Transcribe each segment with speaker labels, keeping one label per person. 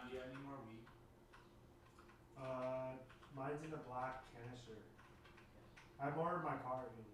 Speaker 1: do you have any more weed?
Speaker 2: Mine's in the black canister. I have more in my car if you need.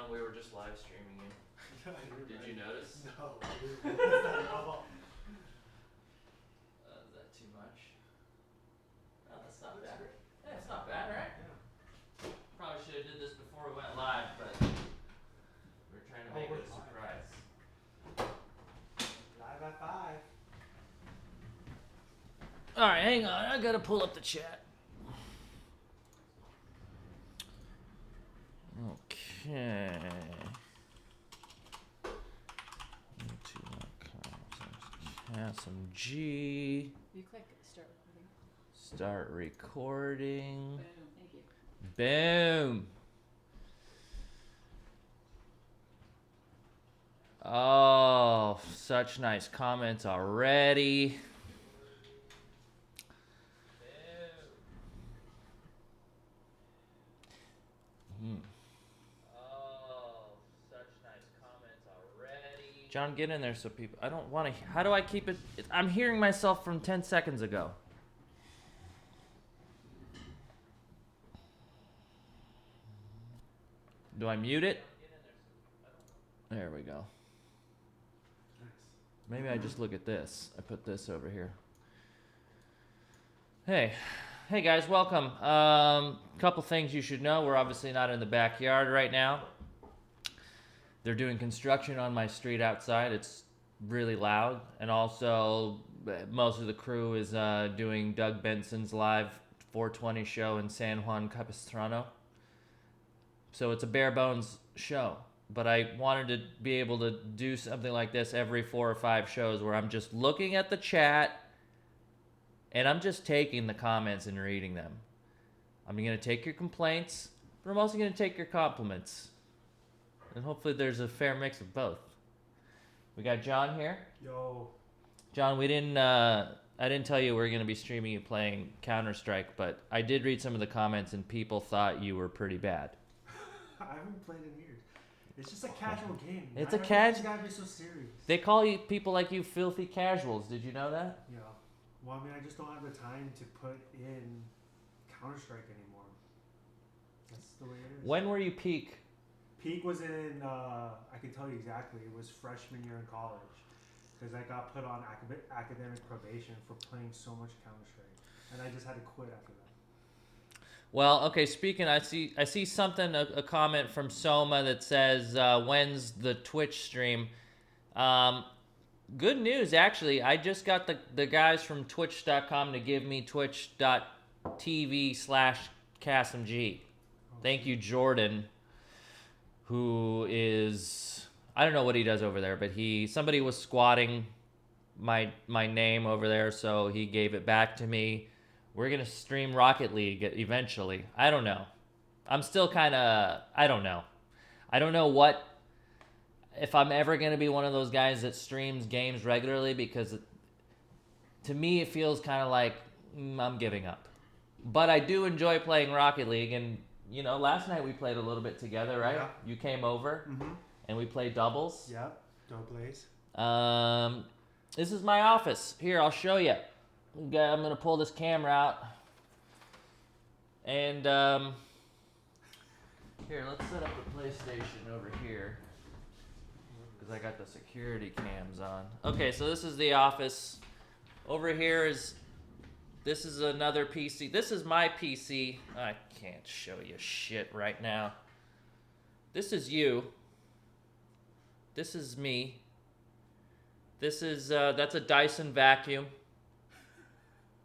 Speaker 3: We were just live streaming you. Did you notice?
Speaker 2: No, dude. What's that at all?
Speaker 3: Is that too much? No, that's not bad. Yeah, it's not bad, right?
Speaker 2: Yeah.
Speaker 3: Probably should have did this before we went live, but we're trying to make it a surprise.
Speaker 2: Live at 5.
Speaker 3: Alright, hang on. I gotta pull up the chat. Okay. Kassem G.
Speaker 4: You click start recording.
Speaker 3: Start recording.
Speaker 4: Boom. Thank you.
Speaker 3: Boom. Oh, such nice comments already. John, get in there so people... I don't want to... How do I keep it... I'm hearing myself from 10 seconds ago. Do I mute it? There we go.
Speaker 2: Nice.
Speaker 3: Maybe I just look at this. I put this over here. Hey. Hey guys, welcome. Couple things you should know. We're obviously not in the backyard right now. They're doing construction on my street outside. It's really loud. And also, most of the crew is doing Doug Benson's live 420 show in San Juan Capistrano. So it's a bare bones show. But I wanted to be able to do something like this every 4 or 5 shows where I'm just looking at the chat and I'm just taking the comments and reading them. I'm going to take your complaints, but I'm also going to take your compliments. And hopefully there's a fair mix of both. We got John here.
Speaker 2: Yo.
Speaker 3: John, I didn't tell you we were going to be streaming you playing Counter-Strike, but I did read some of the comments and people thought you were pretty bad.
Speaker 2: I haven't played in years. It's just a casual game.
Speaker 3: It's
Speaker 2: a
Speaker 3: casual.
Speaker 2: You gotta be so serious.
Speaker 3: They call you people like you filthy casuals. Did you know that?
Speaker 2: Yeah. Well, I mean, I just don't have the time to put in Counter-Strike anymore. That's the way it is.
Speaker 3: When were you peak?
Speaker 2: Peak was in, I can tell you exactly, it was freshman year in college. Because I got put on academic probation for playing so much Counter-Strike. And I just had to quit after that.
Speaker 3: Well, okay, speaking, I see something, a comment from Soma that says, when's the Twitch stream? Good news, actually. I just got the guys from Twitch.com to give me twitch.tv/KassemG. Thank you, Jordan, who is... I don't know what he does over there, but somebody was squatting my name over there, so he gave it back to me. We're gonna stream Rocket League eventually. I don't know. I'm still kind of, I don't know. I don't know if I'm ever gonna be one of those guys that streams games regularly, because to me it feels kind of like I'm giving up. But I do enjoy playing Rocket League, and last night we played a little bit together, right?
Speaker 2: Yeah.
Speaker 3: You came over, and we played doubles.
Speaker 2: Yep. Doubles.
Speaker 3: This is my office. Here, I'll show you. I'm gonna pull this camera out, and here, let's set up the PlayStation over here, because I got the security cams on. Okay, so this is the office. Over here this is another PC. This is my PC. I can't show you shit right now. This is you. This is me. This is, that's a Dyson vacuum.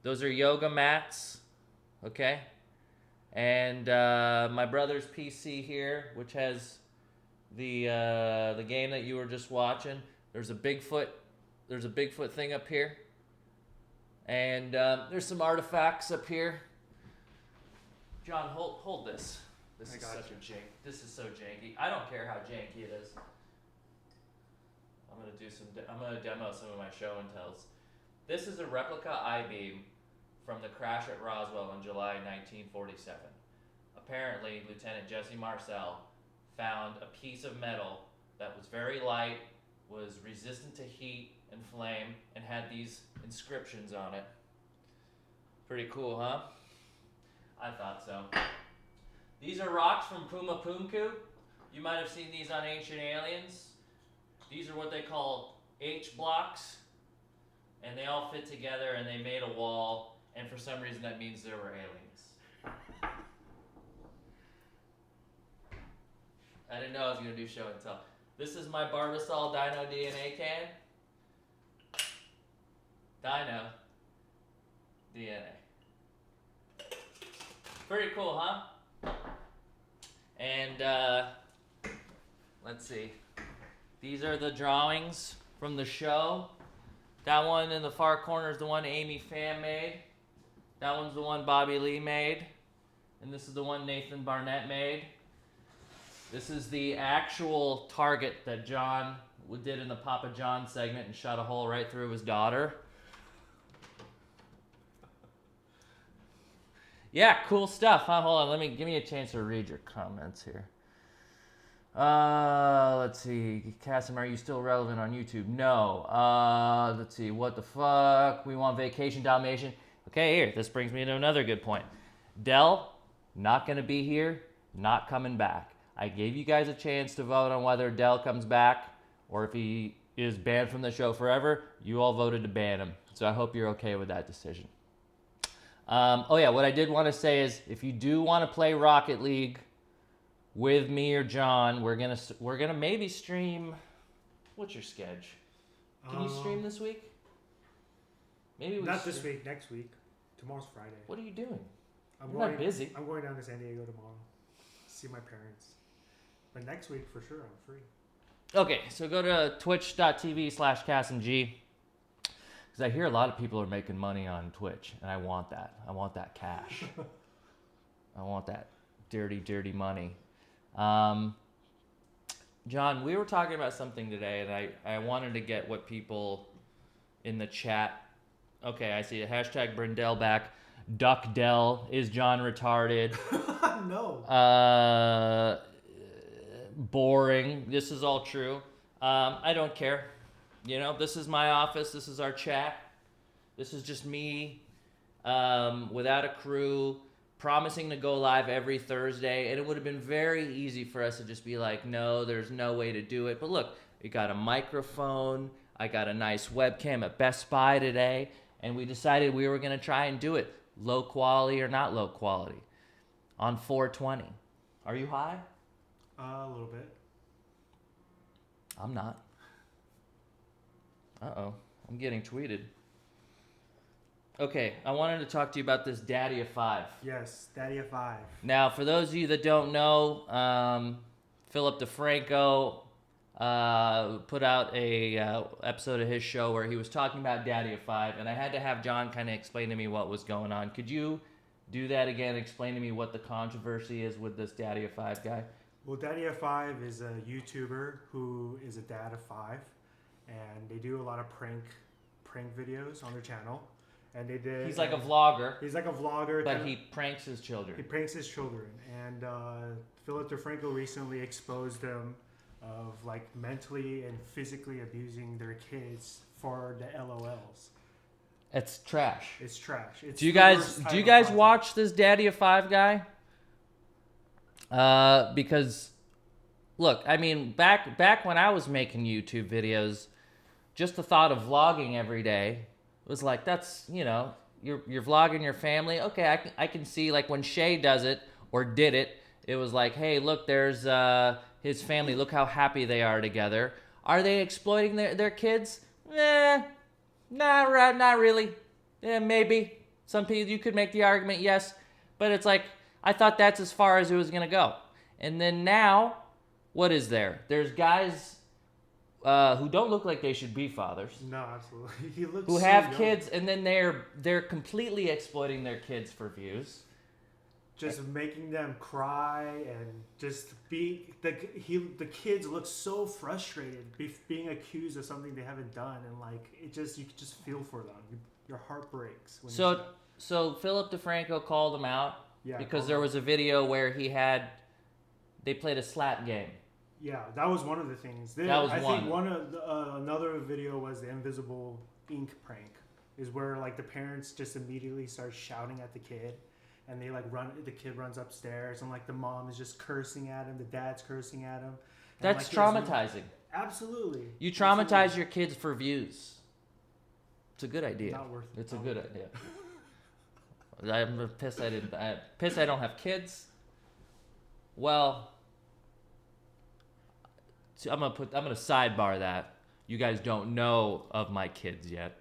Speaker 3: Those are yoga mats, okay? And my brother's PC here, which has the game that you were just watching. There's a Bigfoot thing up here. And there's some artifacts up here. John, hold this. This is so janky. I don't care how janky it is. I'm gonna demo some of my show and tells. This is a replica I-beam from the crash at Roswell in July 1947. Apparently, Lieutenant Jesse Marcel found a piece of metal that was very light, was resistant to heat and flame, and had these inscriptions on it. Pretty cool, huh? I thought so. These are rocks from Puma Punku. You might have seen these on Ancient Aliens. These are what they call H blocks, and they all fit together, and they made a wall, and for some reason that means there were aliens. I didn't know I was going to do show and tell. This is my Barbasol Dino DNA can. Dino DNA. Pretty cool, huh? And let's see. These are the drawings from the show. That one in the far corner is the one Amy Pham made. That one's the one Bobby Lee made. And this is the one Nathan Barnett made. This is the actual target that John did in the Papa John segment and shot a hole right through his daughter. Yeah, cool stuff, huh? Hold on, give me a chance to read your comments here. Let's see. Kassem, are you still relevant on YouTube? No. Let's see. What the fuck? We want Vacation Dalmatian. Okay, here. This brings me to another good point. Dell, not going to be here, not coming back. I gave you guys a chance to vote on whether Dell comes back or if he is banned from the show forever. You all voted to ban him. So I hope you're okay with that decision. Oh yeah, what I did want to say is if you do want to play Rocket League with me or John, we're gonna maybe stream. What's your sketch? Can you stream this week? Maybe
Speaker 2: not this week. Next week. Tomorrow's Friday.
Speaker 3: What are you doing?
Speaker 2: I'm
Speaker 3: not busy.
Speaker 2: I'm going down to San Diego tomorrow. See my parents. But next week for sure I'm free.
Speaker 3: Okay, so go to twitch.tv/KassemG. Because I hear a lot of people are making money on Twitch, and I want that. I want that cash. I want that dirty, dirty money. John, we were talking about something today, and I wanted to get what people in the chat. Okay, I see a hashtag Brindell back. Duck Dell. Is John retarded?
Speaker 2: No.
Speaker 3: Boring. This is all true. I don't care. This is my office. This is our chat. This is just me without a crew, promising to go live every Thursday. And it would have been very easy for us to just be like, no, there's no way to do it. But look, we got a microphone. I got a nice webcam at Best Buy today. And we decided we were going to try and do it. Low quality or not low quality. On 420. Are you high?
Speaker 2: A little bit.
Speaker 3: I'm not. Uh-oh. I'm getting tweeted. Okay, I wanted to talk to you about this Daddy of 5.
Speaker 2: Yes, Daddy of 5.
Speaker 3: Now, for those of you that don't know, Philip DeFranco put out a episode of his show where he was talking about Daddy of Five, and I had to have John kind of explain to me what was going on. Could you do that again? Explain to me what the controversy is with this Daddy of Five guy.
Speaker 2: Well, Daddy of Five is a YouTuber who is a dad of 5, and they do a lot of prank videos on their channel. And they did.
Speaker 3: He's like a vlogger.
Speaker 2: He's like a vlogger,
Speaker 3: but he pranks his children.
Speaker 2: He pranks his children, and Philip DeFranco recently exposed them of like mentally and physically abusing their kids for the LOLs.
Speaker 3: It's trash.
Speaker 2: It's trash. It's
Speaker 3: do you guys watch this Daddy of Five guy? Because look, I mean, back when I was making YouTube videos, just the thought of vlogging every day was like, that's, you know, you're vlogging your family. Okay, I can see, like, when Shay does it or did it, it was like, hey, look, there's his family. Look how happy they are together. Are they exploiting their kids? Not really. Yeah, maybe. Some people, you could make the argument, yes. But it's like, I thought that's as far as it was going to go. And then now, what is there? There's guys who don't look like they should be fathers.
Speaker 2: No, absolutely. He looks
Speaker 3: who
Speaker 2: so
Speaker 3: have
Speaker 2: young.
Speaker 3: kids, and then they're completely exploiting their kids for views.
Speaker 2: Just making them cry and just be the kids look so frustrated being accused of something they haven't done, and like you could just feel for them. Your heart breaks. When
Speaker 3: So Philip DeFranco called him out because there was a video where they played a slap game.
Speaker 2: Yeah, that was one of the things. I think one of another video was the invisible ink prank, is where like the parents just immediately start shouting at the kid, and they like the kid runs upstairs, and like the mom is just cursing at him, the dad's cursing at him.
Speaker 3: That's traumatizing.
Speaker 2: Absolutely.
Speaker 3: You traumatize your kids for views. It's a good idea.
Speaker 2: Not worth it.
Speaker 3: It's a good idea. I'm pissed I don't have kids. Well, I'm gonna sidebar that. You guys don't know of my kids yet,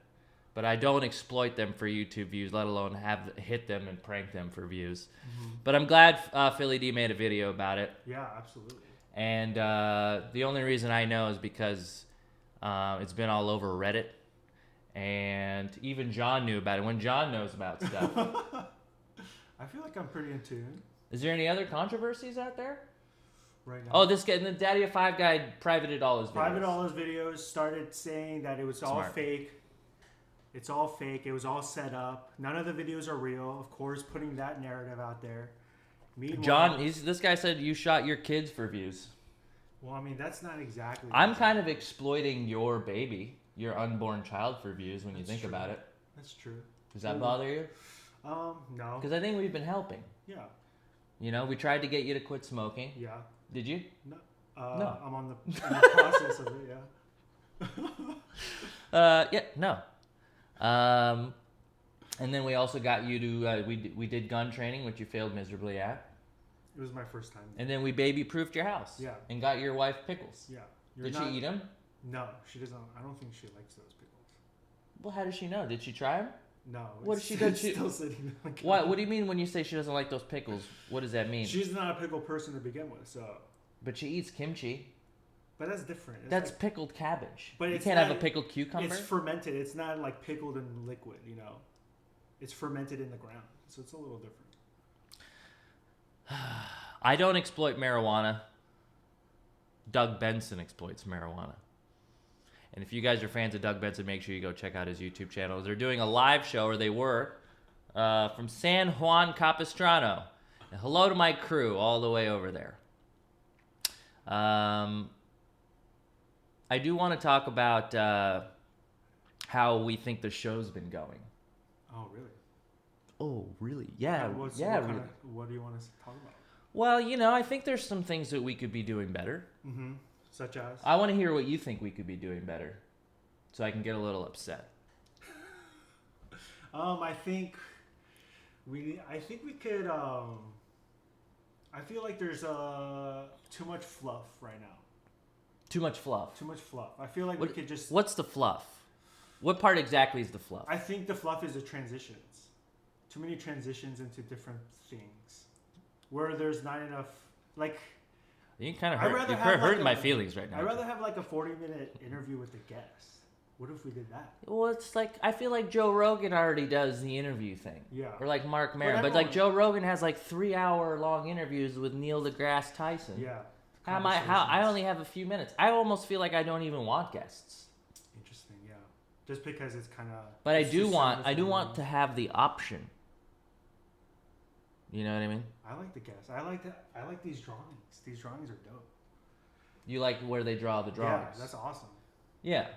Speaker 3: but I don't exploit them for YouTube views, let alone hit them and prank them for views. Mm-hmm. But I'm glad Philly D made a video about it.
Speaker 2: Yeah, absolutely.
Speaker 3: And the only reason I know is because it's been all over Reddit, and even John knew about it. When John knows about stuff,
Speaker 2: I feel like I'm pretty in tune.
Speaker 3: Is there any other controversies out there?
Speaker 2: Right now.
Speaker 3: Oh, this guy, the Daddy of Five guy privated all his videos.
Speaker 2: Privated all his videos, started saying that it was all fake. It's all fake. It was all set up. None of the videos are real. Of course, putting that narrative out there. Meanwhile,
Speaker 3: John, this guy said you shot your kids for views.
Speaker 2: Well, I mean, that's not exactly.
Speaker 3: I'm kind of exploiting your baby, your unborn child, for views when you think about it.
Speaker 2: That's true.
Speaker 3: Does that bother you?
Speaker 2: No.
Speaker 3: Because I think we've been helping.
Speaker 2: Yeah.
Speaker 3: You know, we tried to get you to quit smoking.
Speaker 2: Yeah.
Speaker 3: Did you?
Speaker 2: No.
Speaker 3: No.
Speaker 2: I'm on the process of it, yeah.
Speaker 3: Yeah, no. And then we also got you to, we did gun training, which you failed miserably at.
Speaker 2: It was my first time.
Speaker 3: And then we baby-proofed your house.
Speaker 2: Yeah.
Speaker 3: And got your wife pickles.
Speaker 2: Yeah.
Speaker 3: Did she eat them?
Speaker 2: No, she doesn't. I don't think she likes those pickles.
Speaker 3: Well, how does she know? Did she try them?
Speaker 2: No.
Speaker 3: What does she do?
Speaker 2: Still sitting there.
Speaker 3: What do you mean when you say she doesn't like those pickles? What does that mean?
Speaker 2: She's not a pickle person to begin with, so.
Speaker 3: But she eats kimchi.
Speaker 2: But that's different.
Speaker 3: That's like, pickled cabbage.
Speaker 2: But
Speaker 3: you can't have a pickled cucumber.
Speaker 2: It's fermented. It's not like pickled in liquid, you know. It's fermented in the ground, so it's a little different.
Speaker 3: I don't exploit marijuana. Doug Benson exploits marijuana. And if you guys are fans of Doug Benson, make sure you go check out his YouTube channel. They're doing a live show, or they were, from San Juan Capistrano. And hello to my crew all the way over there. I do want to talk about how we think the show's been going.
Speaker 2: Oh, really?
Speaker 3: Oh, really? Yeah.
Speaker 2: What do you want us to talk about?
Speaker 3: Well, you know, I think there's some things that we could be doing better.
Speaker 2: Mm-hmm. Such as?
Speaker 3: I want to hear what you think we could be doing better, so I can get a little upset.
Speaker 2: I think we could. I feel like there's too much fluff right now.
Speaker 3: Too much fluff.
Speaker 2: Too much fluff. I feel like we could just.
Speaker 3: What's the fluff? What part exactly is the fluff?
Speaker 2: I think the fluff is the transitions. Too many transitions into different things, where there's not enough. Like,
Speaker 3: You kind of hurt my feelings right now.
Speaker 2: I'd rather have like a 40-minute interview with the guest. What if we did that?
Speaker 3: Well, it's like, I feel like Joe Rogan already does the interview thing.
Speaker 2: Yeah.
Speaker 3: Or like Mark Maron. But like Joe Rogan has like 3-hour long interviews with Neil deGrasse Tyson.
Speaker 2: Yeah.
Speaker 3: I only have a few minutes. I almost feel like I don't even want guests.
Speaker 2: Interesting, yeah. Just because it's kind of.
Speaker 3: But I do want to have the option. You know what I mean?
Speaker 2: I like the guests. I like these drawings. These drawings are dope.
Speaker 3: You like where they draw the drawings?
Speaker 2: Yeah, that's awesome.
Speaker 3: Yeah.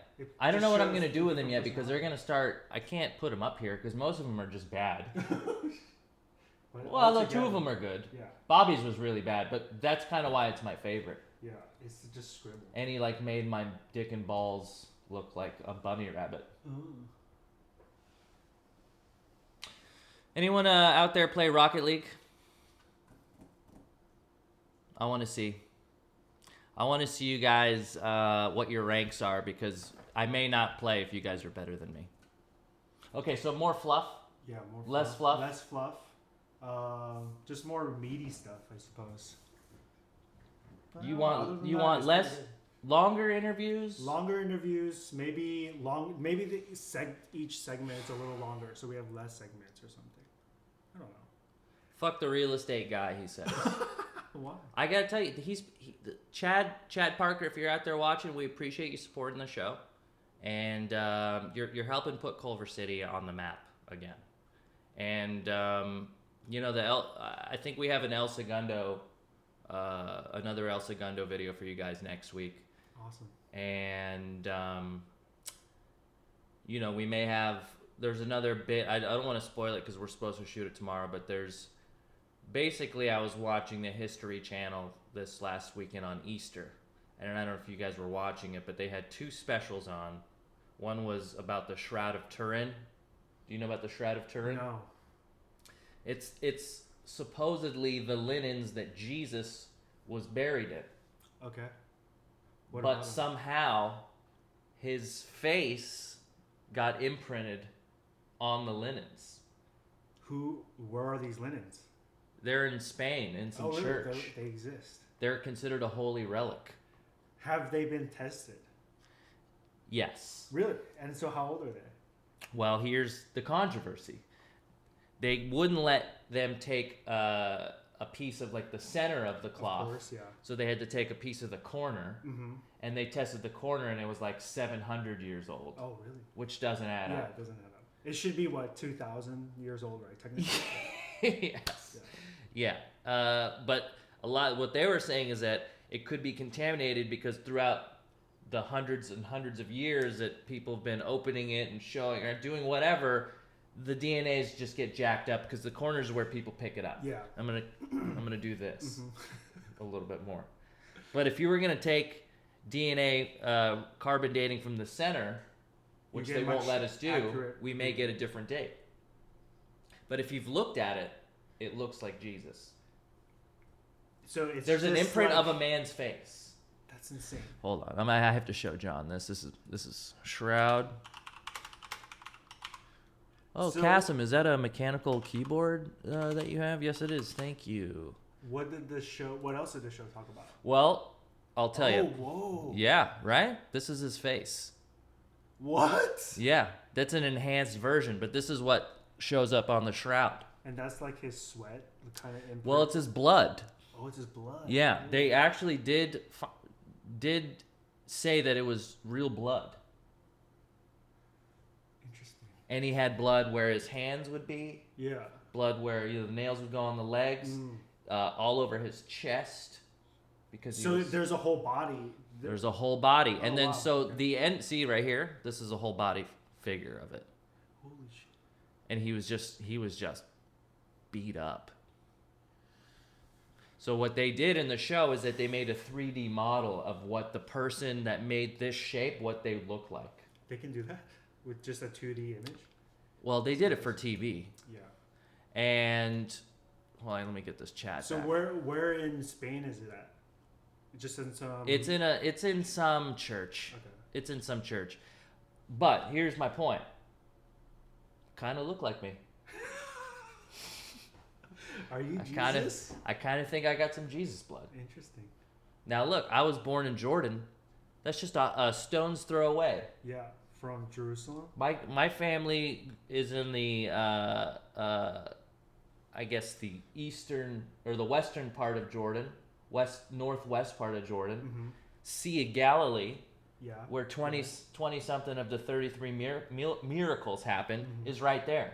Speaker 3: I don't know what I'm going to do with them yet because they're going to start... I can't put them up here because most of them are just bad. Well, two of them are good.
Speaker 2: Yeah.
Speaker 3: Bobby's was really bad, but that's kind of why it's my favorite.
Speaker 2: Yeah, it's just scribble.
Speaker 3: And he like made my dick and balls look like a bunny rabbit.
Speaker 2: Ooh.
Speaker 3: Anyone out there play Rocket League? I want to see you guys what your ranks are because I may not play if you guys are better than me. Okay, so more fluff.
Speaker 2: Yeah, more.
Speaker 3: Less fluff.
Speaker 2: Less fluff. Just more meaty stuff, I suppose.
Speaker 3: You want less longer interviews?
Speaker 2: Longer interviews, maybe each segment is a little longer, so we have less segments or something. I don't know.
Speaker 3: Fuck the real estate guy, he says.
Speaker 2: Why?
Speaker 3: I gotta tell you, Chad Parker. If you're out there watching, we appreciate you supporting the show, and you're helping put Culver City on the map again. And I think we have an El Segundo, another El Segundo video for you guys next week.
Speaker 2: Awesome.
Speaker 3: And we may have. There's another bit. I don't want to spoil it because we're supposed to shoot it tomorrow, but there's. Basically, I was watching the History Channel this last weekend on Easter. And I don't know if you guys were watching it, but they had 2 specials on. One was about the Shroud of Turin. Do you know about the Shroud of Turin?
Speaker 2: No.
Speaker 3: It's supposedly the linens that Jesus was buried in.
Speaker 2: Okay.
Speaker 3: But somehow, his face got imprinted on the linens.
Speaker 2: Where are these linens?
Speaker 3: They're in Spain, in some church.
Speaker 2: Really? They exist.
Speaker 3: They're considered a holy relic.
Speaker 2: Have they been tested?
Speaker 3: Yes.
Speaker 2: Really? And so how old are they?
Speaker 3: Well, here's the controversy. They wouldn't let them take a piece of like the center of the cloth.
Speaker 2: Of course, yeah.
Speaker 3: So they had to take a piece of the corner, and they tested the corner, and it was like 700 years old.
Speaker 2: Oh, really?
Speaker 3: Which doesn't add up.
Speaker 2: Yeah, it doesn't add up. It should be, 2,000 years old, right? Technically.
Speaker 3: Yes. Yeah. But what they were saying is that it could be contaminated because throughout the hundreds and hundreds of years that people have been opening it and showing or doing whatever, the DNAs just get jacked up because the corners are where people pick it up.
Speaker 2: Yeah.
Speaker 3: I'm gonna do this a little bit more. But if you were gonna take DNA carbon dating from the center, which they won't let us do, we may get a different date. But if you've looked at it, it looks like Jesus.
Speaker 2: So
Speaker 3: there's an imprint of a man's face.
Speaker 2: That's insane.
Speaker 3: Hold on, I have to show John this. This is Shroud. Oh, so, Kassem, is that a mechanical keyboard that you have? Yes, it is. Thank you.
Speaker 2: What else did the show talk about?
Speaker 3: Well, I'll tell you.
Speaker 2: Whoa.
Speaker 3: Yeah, right? This is his face.
Speaker 2: What?
Speaker 3: Yeah, that's an enhanced version, but this is what shows up on the shroud.
Speaker 2: And that's like his sweat, kind of imprint?
Speaker 3: Well, it's his blood.
Speaker 2: Oh, it's his blood.
Speaker 3: Yeah, they actually did say that it was real blood.
Speaker 2: Interesting.
Speaker 3: And he had blood where his hands would be.
Speaker 2: Yeah.
Speaker 3: Blood where the nails would go on the legs, all over his chest.
Speaker 2: There's a whole body.
Speaker 3: There's a whole body. And then the end, see right here, this is a whole body figure of it.
Speaker 2: Holy shit.
Speaker 3: And he was just beat up. So what they did in the show is that they made a 3D model of what the person that made this shape, what they look like.
Speaker 2: They can do that with just a 2D image?
Speaker 3: Well, they did it for TV.
Speaker 2: Yeah.
Speaker 3: And, hold on, let me get this chat
Speaker 2: So
Speaker 3: back.
Speaker 2: where in Spain is it at? Just in some...
Speaker 3: It's in some church.
Speaker 2: Okay.
Speaker 3: It's in some church. But here's my point. Kind of look like me.
Speaker 2: Are you Jesus?
Speaker 3: I kind of think I got some Jesus blood.
Speaker 2: Interesting.
Speaker 3: Now look, I was born in Jordan. That's just a stone's throw away.
Speaker 2: Yeah, from Jerusalem.
Speaker 3: My family is in the I guess the eastern or the western part of Jordan, northwest part of Jordan, Sea of Galilee, where 20 something of the 33 miracles happened, is right there.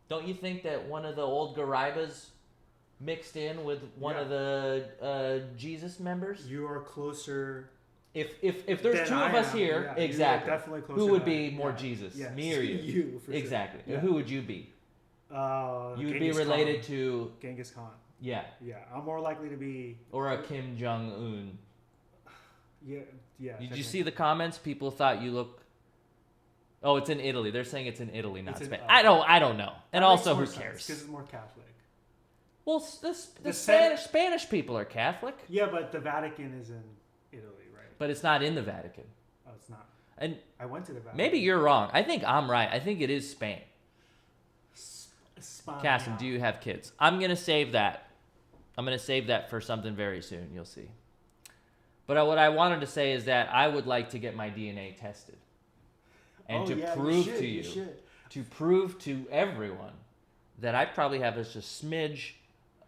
Speaker 3: Don't you think that one of the old Gharaibehs mixed in with one of the Jesus members?
Speaker 2: You are closer.
Speaker 3: If there's two of us here, exactly.
Speaker 2: Definitely closer.
Speaker 3: Who would be more Jesus?
Speaker 2: Yes.
Speaker 3: Me or you?
Speaker 2: You, for
Speaker 3: exactly.
Speaker 2: sure. Yeah.
Speaker 3: Who would you be? You would be related to
Speaker 2: Genghis Khan.
Speaker 3: Yeah.
Speaker 2: Yeah, I'm more likely to be.
Speaker 3: Or a Kim Jong Un.
Speaker 2: Yeah.
Speaker 3: Did you see the comments? People thought you look. Oh, it's in Italy. They're saying it's in Italy, not Spain. I don't know. And also, who cares?
Speaker 2: Because it's more Catholic.
Speaker 3: Well, the Spanish people are Catholic.
Speaker 2: Yeah, but the Vatican is in Italy, right?
Speaker 3: But it's not in the Vatican.
Speaker 2: Oh, it's not.
Speaker 3: And
Speaker 2: I went to the Vatican.
Speaker 3: Maybe you're wrong. I think I'm right. I think it is Spain. Kassem, do you have kids? I'm going to save that. I'm going to save that for something very soon. You'll see. But what I wanted to say is that I would like to get my DNA tested. And prove to you to prove to everyone that I probably have just a smidge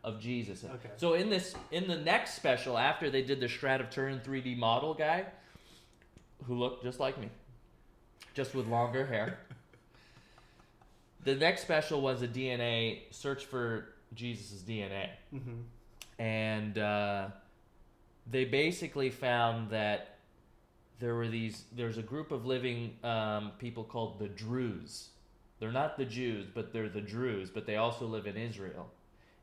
Speaker 3: of Jesus.
Speaker 2: Okay.
Speaker 3: So in the next special, after they did the Shroud of Turin 3D model guy, who looked just like me, just with longer hair. The next special was a DNA search for Jesus' DNA. And they basically found that there's a group of living people called the Druze. They're not the Jews, but they're the Druze, but they also live in Israel.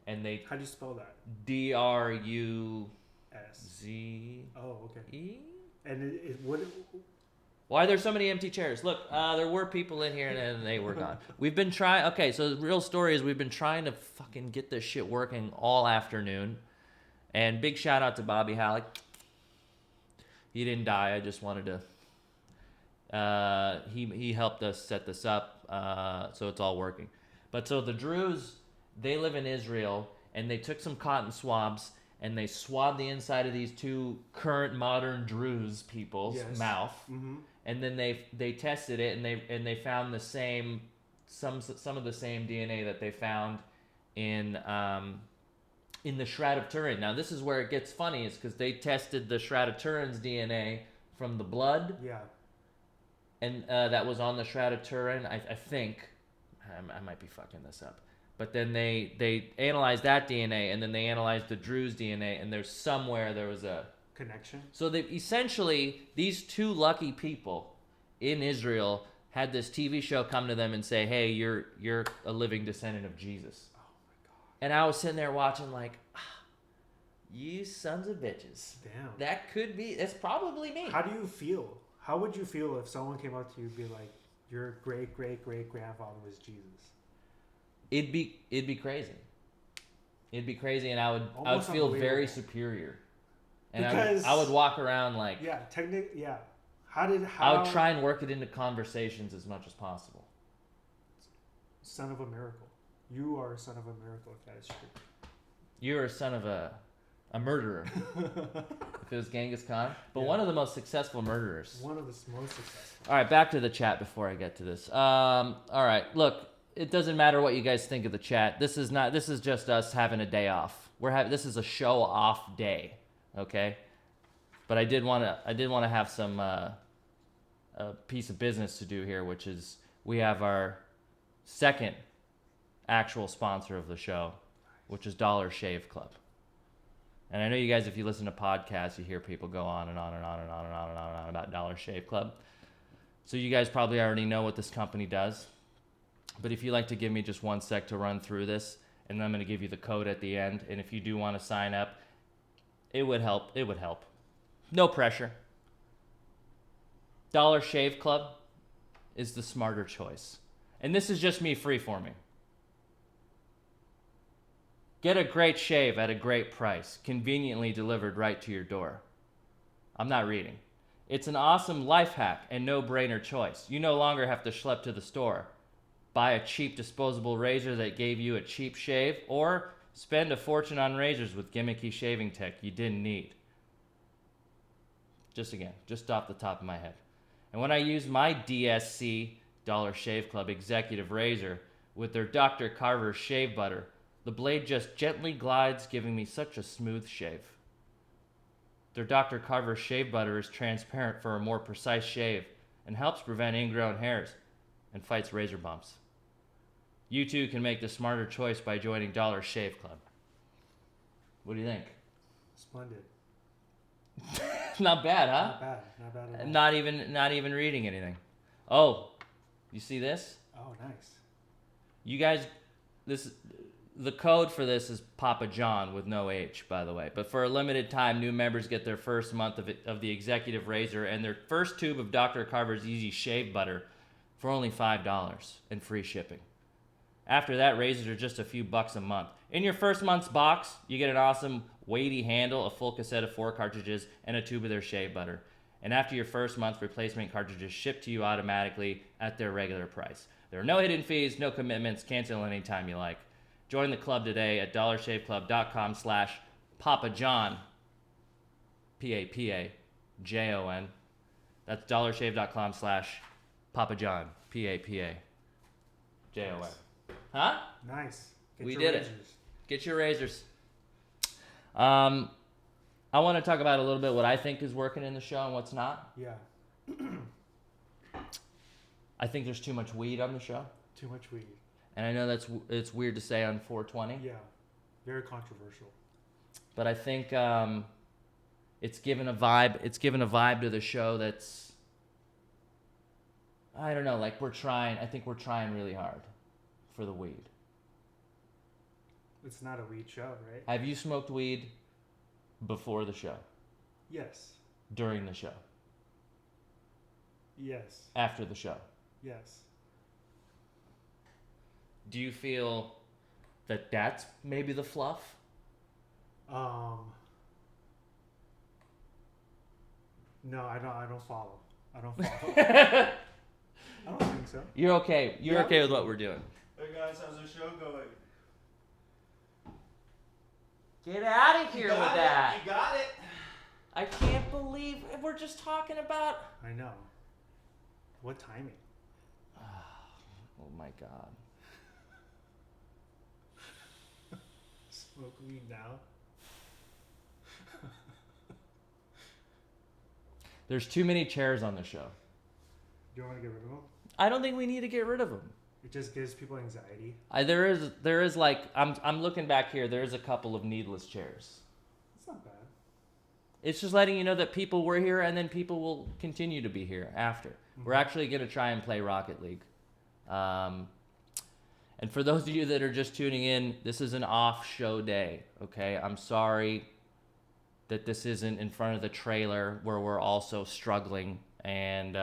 Speaker 3: And they
Speaker 2: How do you spell that?
Speaker 3: DRUZ.
Speaker 2: Oh, okay.
Speaker 3: E?
Speaker 2: And what?
Speaker 3: Why are there so many empty chairs? Look, there were people in here and they were gone. We've been trying. Okay, so the real story is we've been trying to fucking get this shit working all afternoon. And big shout out to Bobby Halleck. He didn't die. I just wanted to. He helped us set this up, so it's all working. But so the Druze, they live in Israel, and they took some cotton swabs and they swabbed the inside of these two current modern Druze people's mouth, and then they tested it and they found the same some of the same DNA that they found in the Shroud of Turin. Now this is where it gets funny, is because they tested the Shroud of Turin's DNA from the blood, and that was on the Shroud of Turin. I think I might be fucking this up. But then they analyzed that DNA, and then they analyzed the Druze DNA, and there was a
Speaker 2: connection. So
Speaker 3: they essentially, these two lucky people in Israel had this TV show come to them and say, "Hey, you're a living descendant of Jesus." Oh my god! And I was sitting there watching like, you sons of bitches.
Speaker 2: Damn.
Speaker 3: That could be. It's probably me.
Speaker 2: How do you feel? How would you feel if someone came up to you and be like, "Your great great great grandfather was Jesus"?
Speaker 3: It'd be crazy. It'd be crazy, and I would feel very superior. And I would walk around like I would try and work it into conversations as much as possible.
Speaker 2: Son of a miracle. You are a son of a miracle if that is true.
Speaker 3: You're a son of a murderer. If it was Genghis Khan, but one of the most successful murderers.
Speaker 2: One of the most successful.
Speaker 3: All right, back to the chat before I get to this. All right, look. It doesn't matter what you guys think of the chat. This is just us having a day off. This is a show off day, okay? But I did want to have some a piece of business to do here, which is we have our second actual sponsor of the show, which is Dollar Shave Club. And I know you guys, if you listen to podcasts, you hear people go on and on and on and on and on and on and on about Dollar Shave Club. So you guys probably already know what this company does. But if you'd like to give me just 1 sec to run through this, and then I'm going to give you the code at the end. And if you do want to sign up, it would help. It would help. No pressure. Dollar Shave Club is the smarter choice. And this is just me freeforming. Get a great shave at a great price, conveniently delivered right to your door. I'm not reading. It's an awesome life hack and no-brainer choice. You no longer have to schlep to the store. Buy a cheap disposable razor that gave you a cheap shave, or spend a fortune on razors with gimmicky shaving tech you didn't need. Just off the top of my head. And when I use my DSC, Dollar Shave Club Executive Razor, with their Dr. Carver's shave butter, the blade just gently glides, giving me such a smooth shave. Their Dr. Carver's shave butter is transparent for a more precise shave and helps prevent ingrown hairs and fights razor bumps. You too can make the smarter choice by joining Dollar Shave Club. What do you think?
Speaker 2: Splendid.
Speaker 3: Not bad, huh?
Speaker 2: Not bad. Not bad at all.
Speaker 3: Not even reading anything. Oh, you see this?
Speaker 2: Oh, nice.
Speaker 3: You guys, the code for this is Papa John with no H, by the way. But for a limited time, new members get their first month of the Executive Razor and their first tube of Dr. Carver's Easy Shave Butter for only $5 and free shipping. After that, razors are just a few bucks a month. In your first month's box, you get an awesome weighty handle, a full cassette of 4 cartridges, and a tube of their shave butter. And after your first month, replacement cartridges ship to you automatically at their regular price. There are no hidden fees, no commitments, cancel anytime you like. Join the club today at dollarshaveclub.com/PapaJohn, PapaJon. That's dollarshave.com/PapaJohn, PapaJon. Huh?
Speaker 2: Nice.
Speaker 3: We did it. Get your razors. I want to talk about a little bit what I think is working in the show and what's not.
Speaker 2: Yeah.
Speaker 3: I think there's too much weed on the show.
Speaker 2: Too much weed.
Speaker 3: And I know it's weird to say on 420.
Speaker 2: Yeah. Very controversial.
Speaker 3: But I think it's given a vibe. It's given a vibe to the show that's, I don't know, like I think we're trying really hard for the weed.
Speaker 2: It's not a weed show, right?
Speaker 3: Have you smoked weed before the show?
Speaker 2: Yes.
Speaker 3: During the show?
Speaker 2: Yes.
Speaker 3: After the show?
Speaker 2: Yes.
Speaker 3: Do you feel that that's maybe the fluff?
Speaker 2: No, I don't follow. I don't think so.
Speaker 3: You're okay. You're okay with what we're doing.
Speaker 1: Hey guys, how's the show going?
Speaker 3: Get out of here with that.
Speaker 1: You got it.
Speaker 3: I can't believe we're just talking about.
Speaker 2: I know. What timing?
Speaker 3: Oh my God.
Speaker 2: Smoke weed now?
Speaker 3: There's too many chairs on the show.
Speaker 2: Do you want to get rid of them?
Speaker 3: I don't think we need to get rid of them.
Speaker 2: It just gives people anxiety.
Speaker 3: There is like I'm looking back here. There is a couple of needless chairs.
Speaker 2: It's not bad.
Speaker 3: It's just letting you know that people were here and then people will continue to be here after. Mm-hmm. We're actually going to try and play Rocket League. And for those of you that are just tuning in, this is an off-show day, okay? I'm sorry that this isn't in front of the trailer where we're also struggling and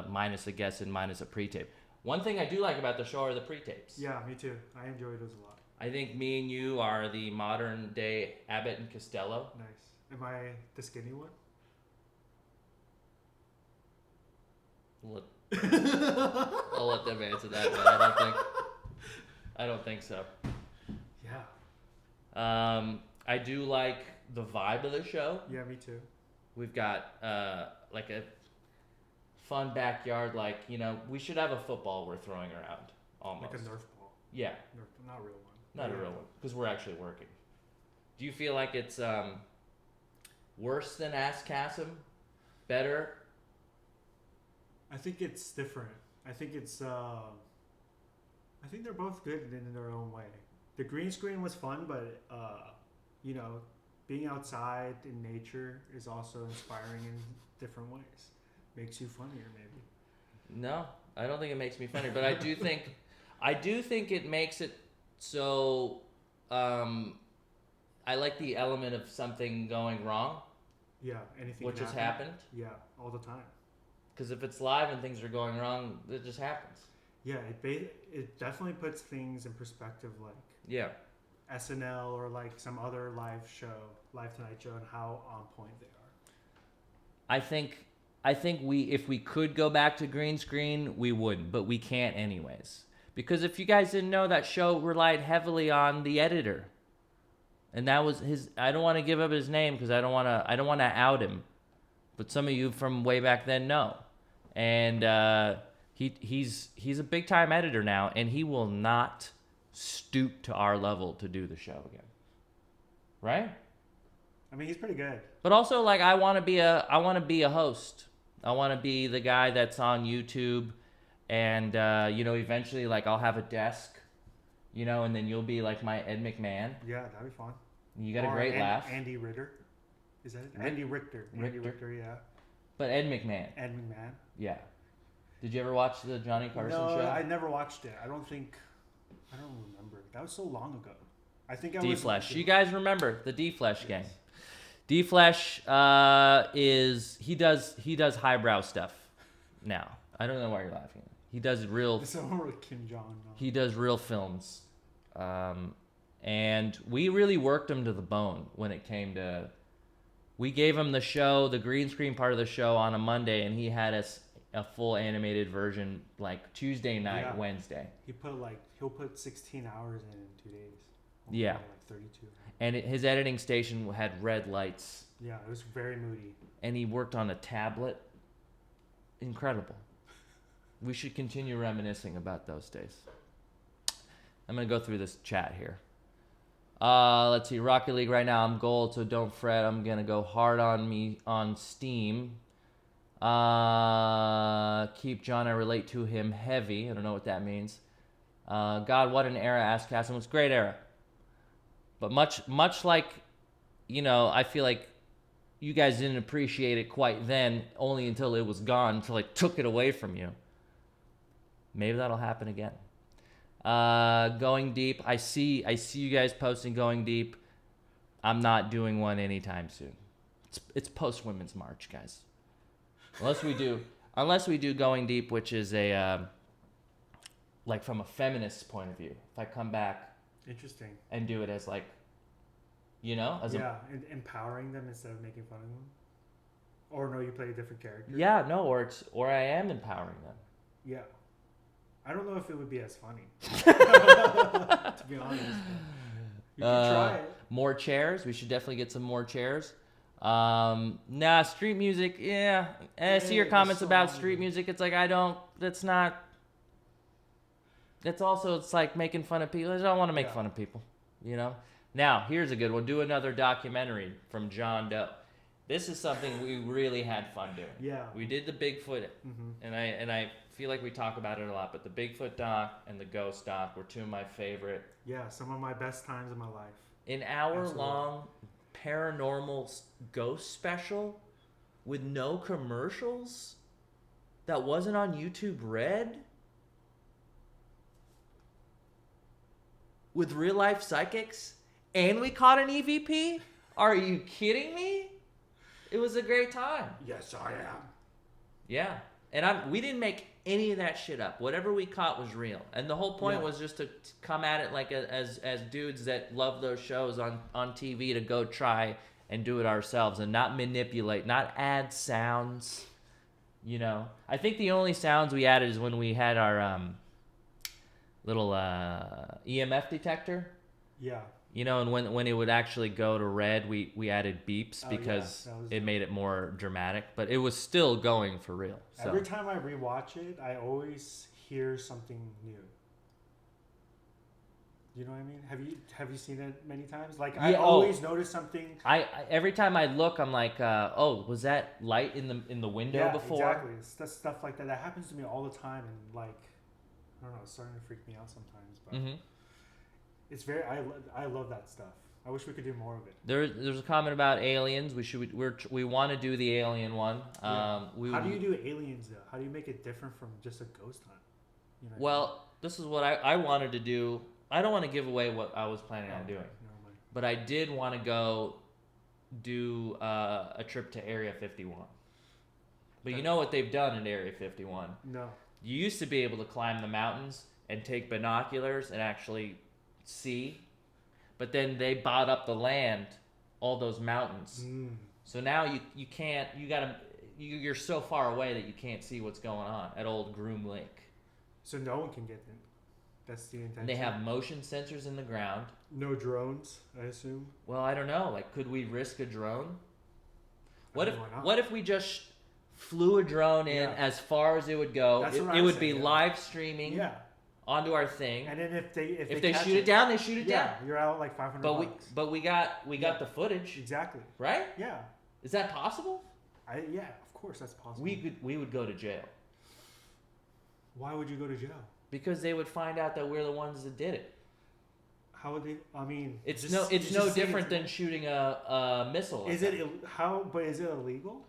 Speaker 3: minus a guest and minus a pre-tape. One thing I do like about the show are the pre-tapes.
Speaker 2: Yeah, me too. I enjoy those a lot.
Speaker 3: I think me and you are the modern-day Abbott and Costello.
Speaker 2: Nice. Am I the skinny one?
Speaker 3: I'll let them answer that, but I don't think so.
Speaker 2: Yeah.
Speaker 3: I do like the vibe of the show.
Speaker 2: Yeah, me too.
Speaker 3: We've got like a fun backyard, like, you know, we should have a football we're throwing around almost.
Speaker 2: Like a Nerf ball.
Speaker 3: Yeah.
Speaker 2: Not a real one.
Speaker 3: Not a real one, because we're actually working. Do you feel like it's worse than Ask Kassem? Better?
Speaker 2: I think it's different. I think it's I think they're both good in their own way. The green screen was fun, but you know, being outside in nature is also inspiring in different ways. Makes you funnier, maybe.
Speaker 3: No, I don't think it makes me funnier, but I do think it makes it so I like the element of something going wrong.
Speaker 2: Yeah, anything
Speaker 3: which has happened.
Speaker 2: Yeah, all the time.
Speaker 3: Because if it's live and things are going wrong, it just happens.
Speaker 2: Yeah, it definitely puts things in perspective, like SNL or like some other live Tonight Show, and how on point they are.
Speaker 3: I think if we could go back to green screen, we would, but we can't anyways. Because if you guys didn't know, that show relied heavily on the editor, and that was his. I don't want to give up his name because I don't want to out him, but some of you from way back then know. And he's a big time editor now, and he will not stoop to our level to do the show again. Right?
Speaker 2: I mean, he's pretty good.
Speaker 3: But also, like, I want to be a host. I want to be the guy that's on YouTube, and eventually, like, I'll have a desk, and then you'll be like my Ed McMahon.
Speaker 2: Yeah, that'd be fun.
Speaker 3: You got a great laugh.
Speaker 2: Andy Ritter, is that it? Andy Richter. Andy Richter, yeah.
Speaker 3: But Ed McMahon.
Speaker 2: Ed McMahon.
Speaker 3: Yeah. Did you ever watch the Johnny Carson show?
Speaker 2: No, I never watched it. I don't remember. That was so long ago. I think I was...
Speaker 3: D-Flesh. You guys remember the D-Flesh gang. D-Flesh he does highbrow stuff now. I don't know why you're laughing. He does real...
Speaker 2: It's over with Kim Jong.
Speaker 3: He does real films. And we really worked him to the bone when it came to... We gave him the show, the green screen part of the show on a Monday, and he had us a full animated version like Tuesday night, Wednesday.
Speaker 2: He'll put 16 hours in 2 days.
Speaker 3: Yeah.
Speaker 2: Like 32.
Speaker 3: And his editing station had red lights.
Speaker 2: Yeah, it was very moody.
Speaker 3: And he worked on a tablet. Incredible. We should continue reminiscing about those days. I'm going to go through this chat here. Let's see. Rocket League right now. I'm gold, so don't fret. I'm going to go hard on me on Steam. Keep John, I relate to him heavy. I don't know what that means. God, what an era, asked Kassem. It was a great era. But much like, I feel like you guys didn't appreciate it quite then, only until it was gone, until I took it away from you. Maybe that'll happen again. Going deep. I see you guys posting Going Deep. I'm not doing one anytime soon. It's post Women's March, guys. Unless we do Going Deep, which is a like from a feminist point of view. If I come back,
Speaker 2: interesting,
Speaker 3: and do it as like,
Speaker 2: empowering them instead of making fun of them. Or no, you play a different character.
Speaker 3: Yeah, no, or I am empowering them.
Speaker 2: Yeah, I don't know if it would be as funny. To be honest, you can try it.
Speaker 3: More chairs. We should definitely get some more chairs. Street music, yeah. And I see your comments about street music. It's like, it's like making fun of people. I don't want to make fun of people, Now, here's a good one. Do another documentary from John Doe. This is something we really had fun doing.
Speaker 2: Yeah.
Speaker 3: We did the Bigfoot, and I feel like we talk about it a lot, but the Bigfoot doc and the Ghost doc were two of my favorite.
Speaker 2: Yeah, some of my best times in my life.
Speaker 3: An hour-long paranormal ghost special with no commercials that wasn't on YouTube Red with real-life psychics, and we caught an EVP? Are you kidding me? It was a great time.
Speaker 2: Yes, I am.
Speaker 3: Yeah. And we didn't make any of that shit up. Whatever we caught was real. And the whole point was just to come at it like as dudes that love those shows on TV, to go try and do it ourselves and not manipulate, not add sounds. I think the only sounds we added is when we had our little EMF detector.
Speaker 2: Yeah.
Speaker 3: And when it would actually go to red, we added beeps because it made it more dramatic. But it was still going for real. So.
Speaker 2: Every time I rewatch it, I always hear something new. You know what I mean? Have you seen it many times? Like, I always notice something.
Speaker 3: I every time I look, I'm like, was that light in the window before?
Speaker 2: Exactly. It's stuff like that. That happens to me all the time, and like, I don't know, it's starting to freak me out sometimes. But it's very. I love that stuff. I wish we could do more of it.
Speaker 3: There's a comment about aliens. We want to do the alien one.
Speaker 2: How do you do aliens though? How do you make it different from just a ghost hunt?
Speaker 3: This is what I wanted to do. I don't want to give away what I was planning on doing, but I did want to go do a trip to Area 51. But you know what they've done in Area 51?
Speaker 2: No.
Speaker 3: You used to be able to climb the mountains and take binoculars and actually see, but then they bought up the land, all those mountains. So now you can't. You're so far away that you can't see what's going on at Old Groom Lake.
Speaker 2: So no one can get in. That's the intention.
Speaker 3: They have motion sensors in the ground.
Speaker 2: No drones, I assume.
Speaker 3: Well, I don't know. Like, could we risk a drone? What
Speaker 2: I mean, why not?
Speaker 3: what if we just flew a drone in as far as it would go?
Speaker 2: That's what
Speaker 3: It
Speaker 2: I
Speaker 3: would
Speaker 2: said,
Speaker 3: be live streaming onto our thing.
Speaker 2: And then if
Speaker 3: they
Speaker 2: catch
Speaker 3: shoot it down, they shoot it down.
Speaker 2: You're out like $500.
Speaker 3: But we got the footage.
Speaker 2: Exactly.
Speaker 3: Right?
Speaker 2: Yeah.
Speaker 3: Is that possible?
Speaker 2: Yeah, of course that's possible.
Speaker 3: We would go to jail.
Speaker 2: Why would you go to jail?
Speaker 3: Because they would find out that we're the ones that did it.
Speaker 2: How would they? I mean,
Speaker 3: it's no different than shooting a missile.
Speaker 2: Is it But is it illegal?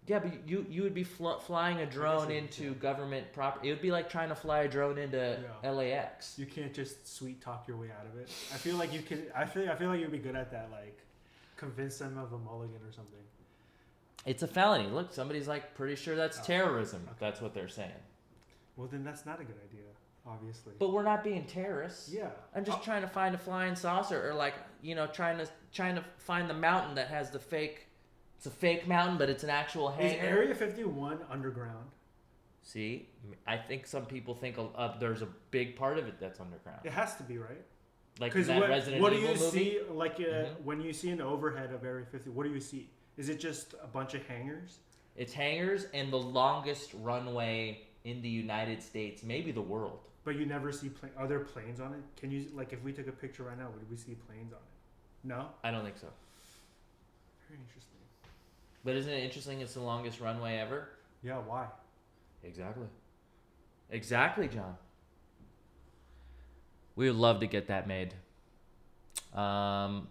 Speaker 3: Yeah, but you would be flying a drone into government property. It would be like trying to fly a drone into LAX.
Speaker 2: You can't just sweet talk your way out of it. I feel like you can. I feel like you'd be good at that. Like, convince them of a mulligan or something.
Speaker 3: It's a felony. Look, somebody's like pretty sure that's terrorism. Okay. That's what they're saying.
Speaker 2: Well, then that's not a good idea, obviously.
Speaker 3: But we're not being terrorists.
Speaker 2: Yeah.
Speaker 3: I'm just trying to find a flying saucer, or like trying to find the mountain that has the fake. It's a fake mountain, but it's an actual hangar.
Speaker 2: Is Area 51 underground?
Speaker 3: See, I think some people think there's a big part of it that's underground.
Speaker 2: It has to be, right?
Speaker 3: Like in that Resident
Speaker 2: Evil
Speaker 3: movie?
Speaker 2: See? Like when you see an overhead of Area 50, what do you see? Is it just a bunch of hangars?
Speaker 3: It's hangars and the longest runway in the United States, maybe the world.
Speaker 2: But you never see are there planes on it? Can you, like, if we took a picture right now, would we see planes on it? No?
Speaker 3: I don't think so.
Speaker 2: Very interesting.
Speaker 3: But isn't it interesting it's the longest runway ever?
Speaker 2: Yeah, why?
Speaker 3: Exactly, John. We would love to get that made. Man,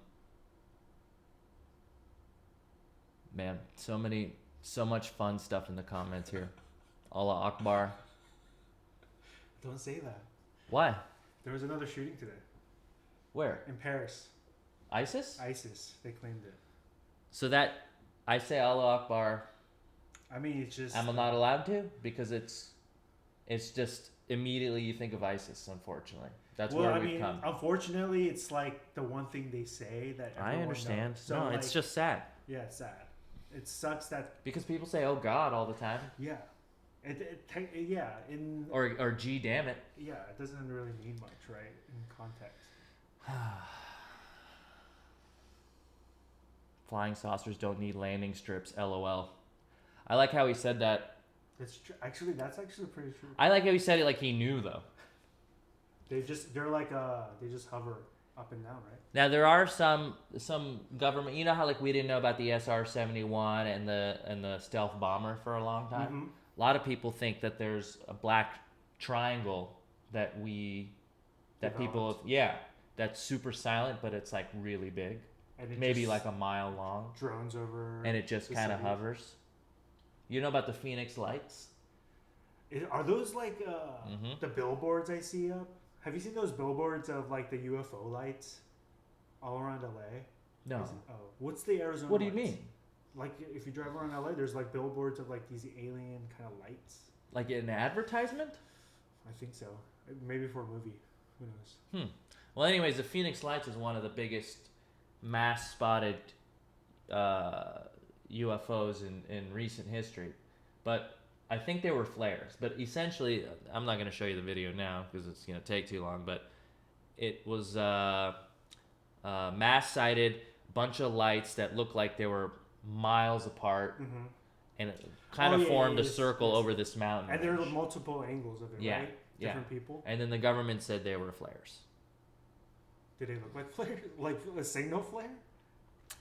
Speaker 3: so much fun stuff in the comments here. Allah Akbar.
Speaker 2: Don't say that.
Speaker 3: Why?
Speaker 2: There was another shooting today.
Speaker 3: Where?
Speaker 2: In Paris.
Speaker 3: ISIS?
Speaker 2: They claimed it.
Speaker 3: So that, I say Allah Akbar.
Speaker 2: I mean, it's just...
Speaker 3: I'm not allowed to? Because it's just immediately you think of ISIS, unfortunately. That's where we've come.
Speaker 2: Unfortunately, it's like the one thing they say that everyone
Speaker 3: I understand.
Speaker 2: knows. So,
Speaker 3: no, it's just sad.
Speaker 2: Yeah, it's sad. It sucks that...
Speaker 3: Because people say, oh God, all the time.
Speaker 2: Yeah.
Speaker 3: Or gee, damn it.
Speaker 2: Yeah, it doesn't really mean much, right? In context.
Speaker 3: Flying saucers don't need landing strips, LOL. I like how he said that.
Speaker 2: That's true. Actually, that's actually pretty true.
Speaker 3: I like how he said it like he knew, though.
Speaker 2: They just hover up and down, right?
Speaker 3: Now there are some government. You know how like we didn't know about the SR-71 and the stealth bomber for a long time.
Speaker 2: Mm-hmm.
Speaker 3: A lot of people think that there's a black triangle that that's super silent, but it's like really big, and maybe like a mile long.
Speaker 2: Drones over,
Speaker 3: and it just kind of hovers. You know about the Phoenix lights?
Speaker 2: Are those like the billboards I see up? Have you seen those billboards of like the UFO lights all around LA?
Speaker 3: No.
Speaker 2: What's the Arizona?
Speaker 3: What do you
Speaker 2: lights?
Speaker 3: mean?
Speaker 2: Like if you drive around LA, there's like billboards of like these alien kind of lights.
Speaker 3: Like an advertisement?
Speaker 2: I think so. Maybe for a movie. Who knows?
Speaker 3: Well, anyways, the Phoenix Lights is one of the biggest mass spotted UFOs in recent history. But I think they were flares. But essentially, I'm not going to show you the video now because it's going to take too long. But it was mass sighted, bunch of lights that looked like they were miles apart. Mm-hmm. And it kind of formed a circle over this mountain.
Speaker 2: And there were multiple angles of it, right? Different people.
Speaker 3: And then the government said they were flares.
Speaker 2: Did they look like flares? Like a signal flare?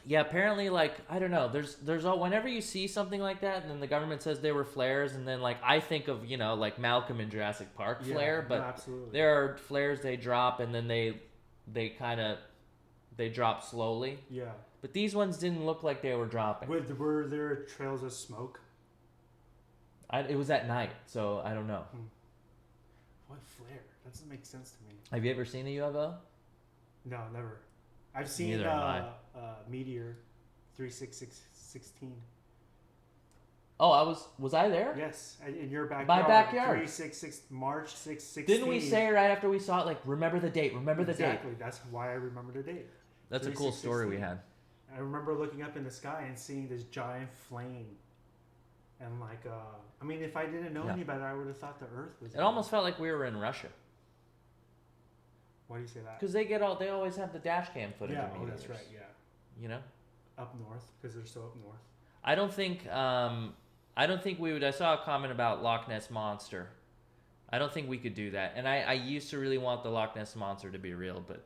Speaker 3: Yeah, apparently, like, I don't know. There's all, whenever you see something like that, and then the government says they were flares, and then, like, I think of, like Malcolm in Jurassic Park flare, but there are flares they drop, and then they drop slowly.
Speaker 2: Yeah.
Speaker 3: But these ones didn't look like they were dropping.
Speaker 2: Were there trails of smoke?
Speaker 3: It was at night, so I don't know.
Speaker 2: What flare? That doesn't make sense to me.
Speaker 3: Have you ever seen a UFO?
Speaker 2: No, never. I've seen Meteor 3616.
Speaker 3: Oh, was I there?
Speaker 2: Yes, in your backyard.
Speaker 3: My backyard.
Speaker 2: 366 March 616.
Speaker 3: Didn't we say right after we saw it, like, remember the date, remember the date?
Speaker 2: Exactly, that's why I remember the date.
Speaker 3: That's a cool story we had.
Speaker 2: I remember looking up in the sky and seeing this giant flame. And like, I mean, if I didn't know any better, I would have thought the Earth was...
Speaker 3: It almost felt like we were in Russia.
Speaker 2: Why do you say that?
Speaker 3: Because they always have the dash cam footage.
Speaker 2: Yeah, that's right, yeah.
Speaker 3: You know?
Speaker 2: Up north, because they're so up north.
Speaker 3: I don't think we would. I saw a comment about Loch Ness Monster. I don't think we could do that. And I used to really want the Loch Ness Monster to be real, but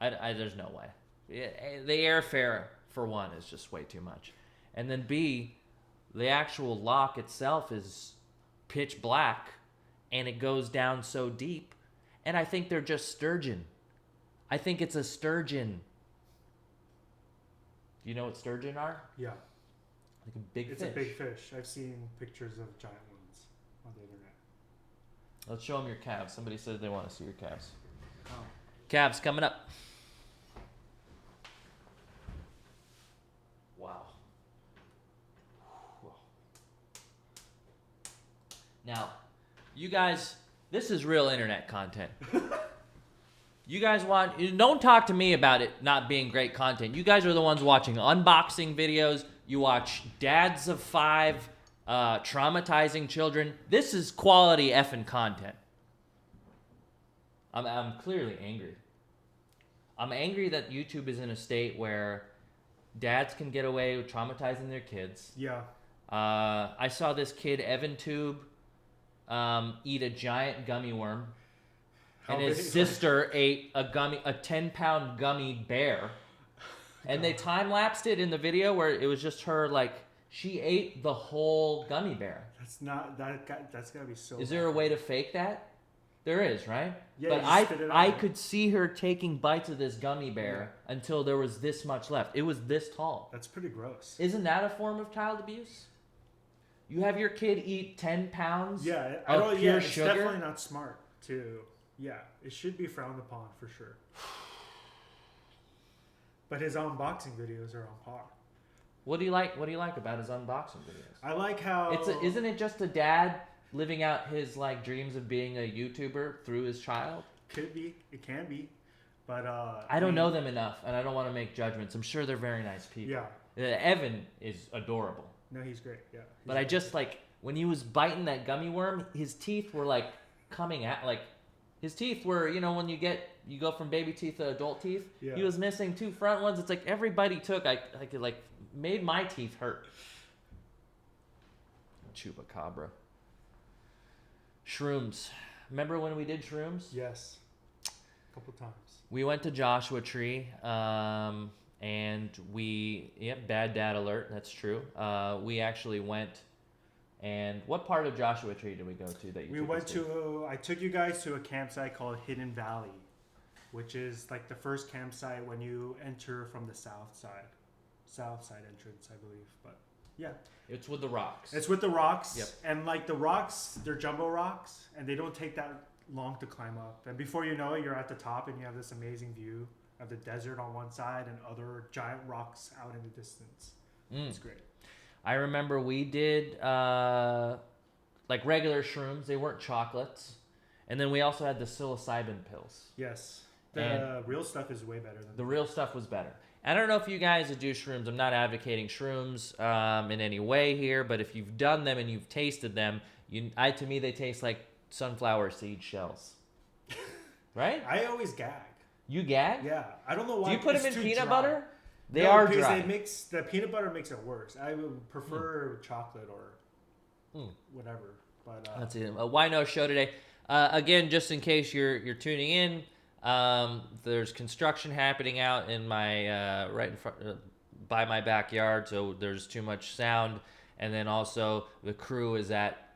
Speaker 3: there's no way. The airfare, for one, is just way too much. And then B, the actual loch itself is pitch black, and it goes down so deep. And I think they're just sturgeon. I think it's a sturgeon. Do you know what sturgeon are?
Speaker 2: Yeah.
Speaker 3: Like a big fish.
Speaker 2: It's a big fish. I've seen pictures of giant ones on the internet.
Speaker 3: Let's show them your calves. Somebody said they want to see your calves.
Speaker 2: Oh.
Speaker 3: Calves coming up. Wow. Whoa. Now, you guys, this is real internet content. You guys don't talk to me about it not being great content. You guys are the ones watching unboxing videos. You watch dads of 5 traumatizing children. This is quality effing content. I'm clearly angry. I'm angry that YouTube is in a state where dads can get away with traumatizing their kids.
Speaker 2: Yeah.
Speaker 3: I saw this kid, Evan Tube, eat a giant gummy worm. And his sister ate a 10-pound gummy bear. And they time-lapsed it in the video where it was just her, like, she ate the whole gummy bear.
Speaker 2: That's gotta be so
Speaker 3: Is there a way to fake that? There is, right?
Speaker 2: Yeah,
Speaker 3: but I could see her taking bites of this gummy bear until there was this much left. It was this tall.
Speaker 2: That's pretty gross.
Speaker 3: Isn't that a form of child abuse? You have your kid eat 10 pounds
Speaker 2: of
Speaker 3: pure
Speaker 2: it's
Speaker 3: sugar?
Speaker 2: definitely not smart to... Yeah, it should be frowned upon for sure. But his unboxing videos are on par.
Speaker 3: What do you like about his unboxing videos?
Speaker 2: I like how...
Speaker 3: Isn't it just a dad living out his like dreams of being a YouTuber through his child?
Speaker 2: Could be. It can be. But
Speaker 3: I don't know them enough, and I don't want to make judgments. I'm sure they're very nice people.
Speaker 2: Yeah.
Speaker 3: Evan is adorable.
Speaker 2: No, he's great. Yeah.
Speaker 3: But I just like when he was biting that gummy worm, his teeth were like coming at like his teeth were, you know, when you go from baby teeth to adult teeth.
Speaker 2: Yeah.
Speaker 3: He was missing 2 front ones. It's like every bite he took, I could like made my teeth hurt. Chupacabra. Shrooms. Remember when we did shrooms?
Speaker 2: Yes. A couple times.
Speaker 3: We went to Joshua Tree, and bad dad alert, that's true. We actually went, and what part of Joshua Tree did we go to that you
Speaker 2: I took you guys to a campsite called Hidden Valley, which is like the first campsite when you enter from the south side entrance, I believe, but yeah.
Speaker 3: It's with the rocks.
Speaker 2: It's with the rocks.
Speaker 3: Yep.
Speaker 2: And like the rocks, they're jumbo rocks, and they don't take that long to climb up. And before you know it, you're at the top, and you have this amazing view of the desert on one side and other giant rocks out in the distance. It's great.
Speaker 3: I remember we did like regular shrooms. They weren't chocolates. And then we also had the psilocybin pills.
Speaker 2: Yes. The real stuff is way better than
Speaker 3: the real stuff was better. I don't know if you guys do shrooms. I'm not advocating shrooms in any way here, but if you've done them and you've tasted them, to me they taste like sunflower seed shells. Right?
Speaker 2: I always gag.
Speaker 3: You gag?
Speaker 2: Yeah. I don't know why.
Speaker 3: Do you put them in peanut butter? They
Speaker 2: no,
Speaker 3: are
Speaker 2: because
Speaker 3: dry.
Speaker 2: the peanut butter makes it worse. I would prefer chocolate or whatever. But
Speaker 3: that's it. A Why No show today. Again, just in case you're tuning in, there's construction happening out in my right in front by my backyard, so there's too much sound. And then also the crew is at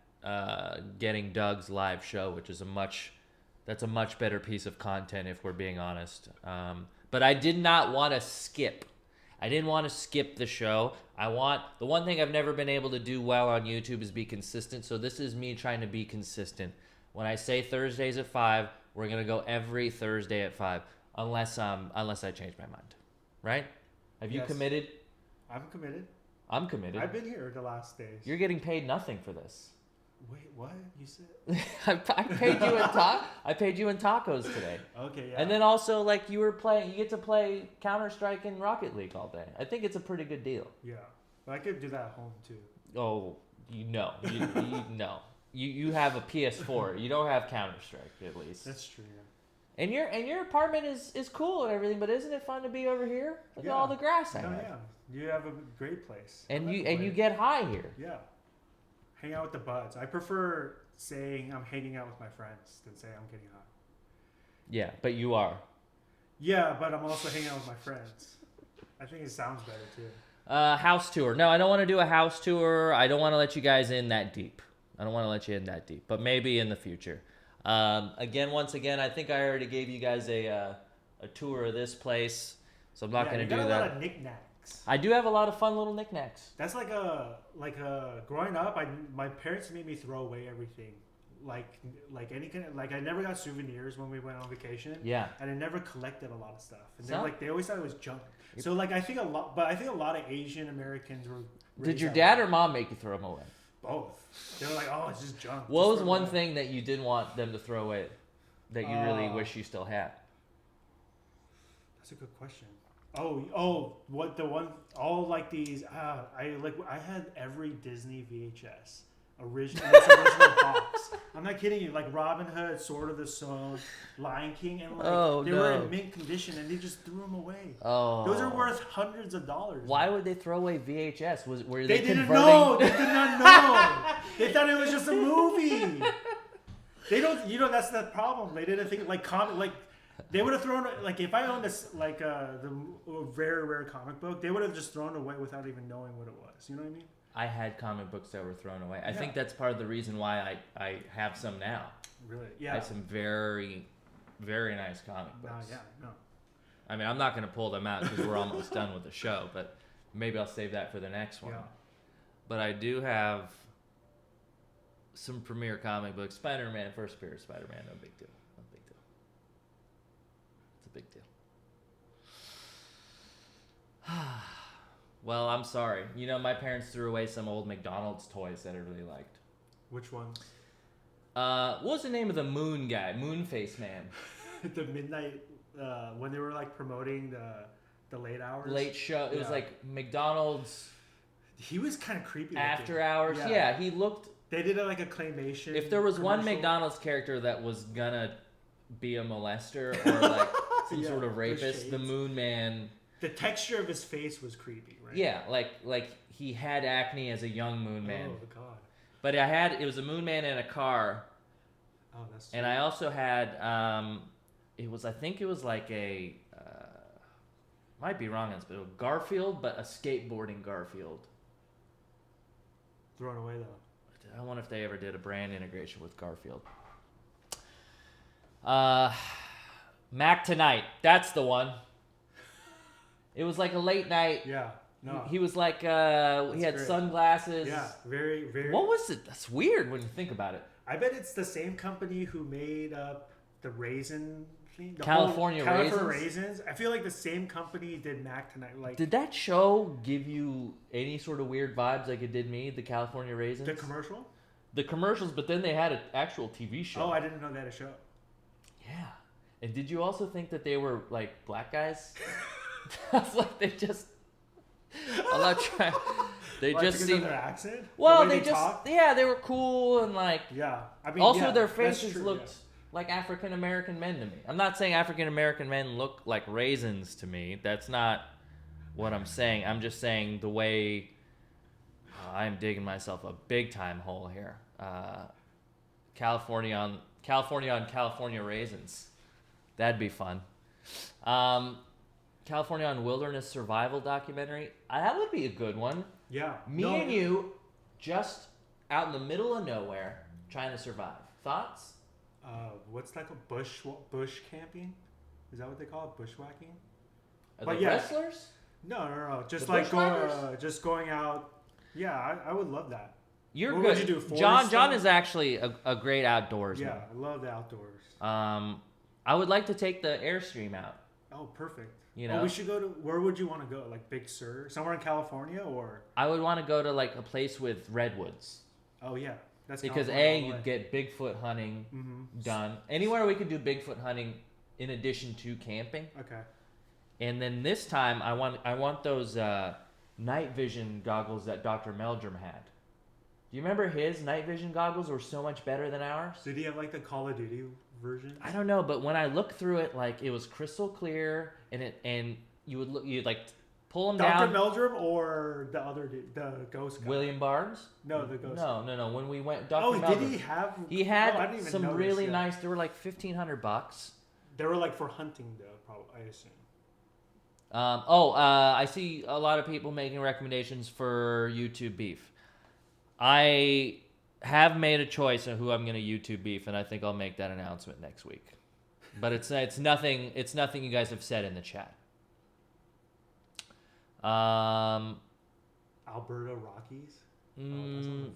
Speaker 3: getting Doug's live show, which is a much better piece of content if we're being honest. But I did not want to skip. I didn't want to skip the show. The one thing I've never been able to do well on YouTube is be consistent. So this is me trying to be consistent. When I say Thursdays at 5, we're gonna go every Thursday at 5, unless I change my mind. Right? Have you committed?
Speaker 2: I'm committed.
Speaker 3: I'm committed.
Speaker 2: I've been here the last days.
Speaker 3: You're getting paid nothing for this.
Speaker 2: Wait, what? You said?
Speaker 3: I paid you in tacos today.
Speaker 2: Okay, yeah.
Speaker 3: And then also, like, you get to play Counter-Strike and Rocket League all day. I think it's a pretty good deal.
Speaker 2: Yeah, but I could do that at home too.
Speaker 3: Oh, you no. You have a PS4. You don't have Counter-Strike, at least.
Speaker 2: That's true. Yeah.
Speaker 3: And your apartment is cool and everything, but isn't it fun to be over here? Look at all the grass I have.
Speaker 2: Yeah. You have a great place.
Speaker 3: And you get high here.
Speaker 2: Yeah. Hang out with the buds. I prefer saying I'm hanging out with my friends than saying I'm getting high.
Speaker 3: Yeah, but you are.
Speaker 2: Yeah, but I'm also hanging out with my friends. I think it sounds better too.
Speaker 3: House tour. No, I don't want to do a house tour. I don't want to let you guys in that deep. I don't want to let you in that deep, but maybe in the future. Once again, I think I already gave you guys a tour of this place, so I'm not going to do that.
Speaker 2: You got a lot of knickknacks.
Speaker 3: I do have a lot of fun little knickknacks.
Speaker 2: That's like growing up, my parents made me throw away everything. Like any kind of, I never got souvenirs when we went on vacation.
Speaker 3: Yeah.
Speaker 2: And I never collected a lot of stuff. And
Speaker 3: So?
Speaker 2: they always thought it was junk. So I think a lot of Asian Americans were.
Speaker 3: Did your dad or mom make you throw them away?
Speaker 2: Both. They were like, oh, it's just junk.
Speaker 3: What was one thing that you didn't want them to throw away that you really wish you still had?
Speaker 2: That's a good question. What the one? All like these. I had every Disney VHS original box. I'm not kidding you. Like Robin Hood, Sword of the Stone, Lion King, and they were in mint condition, and they just threw them away.
Speaker 3: Oh,
Speaker 2: those are worth hundreds of dollars.
Speaker 3: Why would they throw away VHS? Were
Speaker 2: they
Speaker 3: they
Speaker 2: didn't
Speaker 3: converting?
Speaker 2: know. They did not know. They thought it was just a movie. They don't. That's the problem. They didn't think they would have thrown if I owned this the very rare comic book, they would have just thrown it away without even knowing what it was. You know what I mean?
Speaker 3: I had comic books that were thrown away. I think that's part of the reason why I have some now.
Speaker 2: Really? Yeah.
Speaker 3: I have some very, very nice comic books.
Speaker 2: No.
Speaker 3: I mean, I'm not going to pull them out because we're almost done with the show, but maybe I'll save that for the next one.
Speaker 2: Yeah.
Speaker 3: But I do have some premiere comic books. Spider-Man, first appearance of Spider-Man, no big deal. No big deal. It's a big deal. Well, I'm sorry. My parents threw away some old McDonald's toys that I really liked.
Speaker 2: Which one?
Speaker 3: What was the name of the moon guy? Moonface Man.
Speaker 2: The midnight, when they were promoting the late hours.
Speaker 3: Late show. It was like McDonald's.
Speaker 2: He was kind of creepy.
Speaker 3: After hours. Yeah, he looked.
Speaker 2: They did it like a claymation.
Speaker 3: If there was one McDonald's character that was gonna be a molester or some sort of rapist, the Moon Man.
Speaker 2: The texture of his face was creepy, right?
Speaker 3: Yeah, like he had acne as a young Moon Man.
Speaker 2: Oh God!
Speaker 3: But it was a Moon Man in a car.
Speaker 2: Oh, that's.
Speaker 3: And I also had I think it was like a might be wrong on this, but a Garfield, but a skateboarding Garfield.
Speaker 2: Thrown away though.
Speaker 3: I wonder if they ever did a brand integration with Garfield. Mac Tonight, that's the one. It was like a late night.
Speaker 2: Yeah. No.
Speaker 3: He was like, he had great sunglasses.
Speaker 2: Yeah, very, very.
Speaker 3: What was it? That's weird when you think about it.
Speaker 2: I bet it's the same company who made up the raisin thing.
Speaker 3: California
Speaker 2: Raisins. I feel like the same company did Mac Tonight.
Speaker 3: Did that show give you any sort of weird vibes like it did me, the California Raisins?
Speaker 2: The commercial?
Speaker 3: The commercials, but then they had an actual TV show.
Speaker 2: Oh, I didn't know they had a show.
Speaker 3: Yeah. And did you also think that they were black guys? I was like, they just. I'm not trying. They just seemed.
Speaker 2: Their accent.
Speaker 3: Well, they just. Yeah, they were cool and
Speaker 2: Yeah, I mean.
Speaker 3: Also, their faces looked like African American men to me. I'm not saying African American men look like raisins to me. That's not what I'm saying. I'm just saying the way. I'm digging myself a big time hole here. California on California Raisins. That'd be fun. California on Wilderness Survival documentary. That would be a good one.
Speaker 2: Yeah.
Speaker 3: Me and you just out in the middle of nowhere trying to survive. Thoughts?
Speaker 2: What's that called? Bush camping? Is that what they call it? Bushwhacking?
Speaker 3: Are they wrestlers?
Speaker 2: No. Just just going out. Yeah, I would love that.
Speaker 3: What
Speaker 2: would you do?
Speaker 3: John is actually a great outdoorsman.
Speaker 2: Yeah, I love the outdoors.
Speaker 3: I would like to take the Airstream out.
Speaker 2: Oh, perfect.
Speaker 3: We
Speaker 2: should go to. Where would you want to go? Like Big Sur, somewhere in California, or?
Speaker 3: I would want to go to a place with redwoods.
Speaker 2: Oh yeah, that's
Speaker 3: because you get Bigfoot hunting done. Anywhere we could do Bigfoot hunting in addition to camping.
Speaker 2: Okay.
Speaker 3: And then this time I want those night vision goggles that Dr. Meldrum had. Do you remember his night vision goggles were so much better than ours?
Speaker 2: Did he have the Call of Duty version?
Speaker 3: I don't know, but when I looked through it, like it was crystal clear, and you'd like pull them
Speaker 2: Dr.
Speaker 3: down.
Speaker 2: Meldrum or the other dude, the ghost guy?
Speaker 3: William Barnes?
Speaker 2: No, the ghost.
Speaker 3: No. When we went, Dr.
Speaker 2: Oh,
Speaker 3: Meldrum,
Speaker 2: did he have?
Speaker 3: He had
Speaker 2: I didn't even
Speaker 3: some
Speaker 2: notice,
Speaker 3: really
Speaker 2: yeah.
Speaker 3: nice. They were like $1,500.
Speaker 2: They were like for hunting, though. Probably, I assume.
Speaker 3: I see a lot of people making recommendations for YouTube beef. I have made a choice on who I'm going to YouTube beef, and I think I'll make that announcement next week. But it's nothing you guys have said in the chat.
Speaker 2: Alberta Rockies. Oh, that's not fun.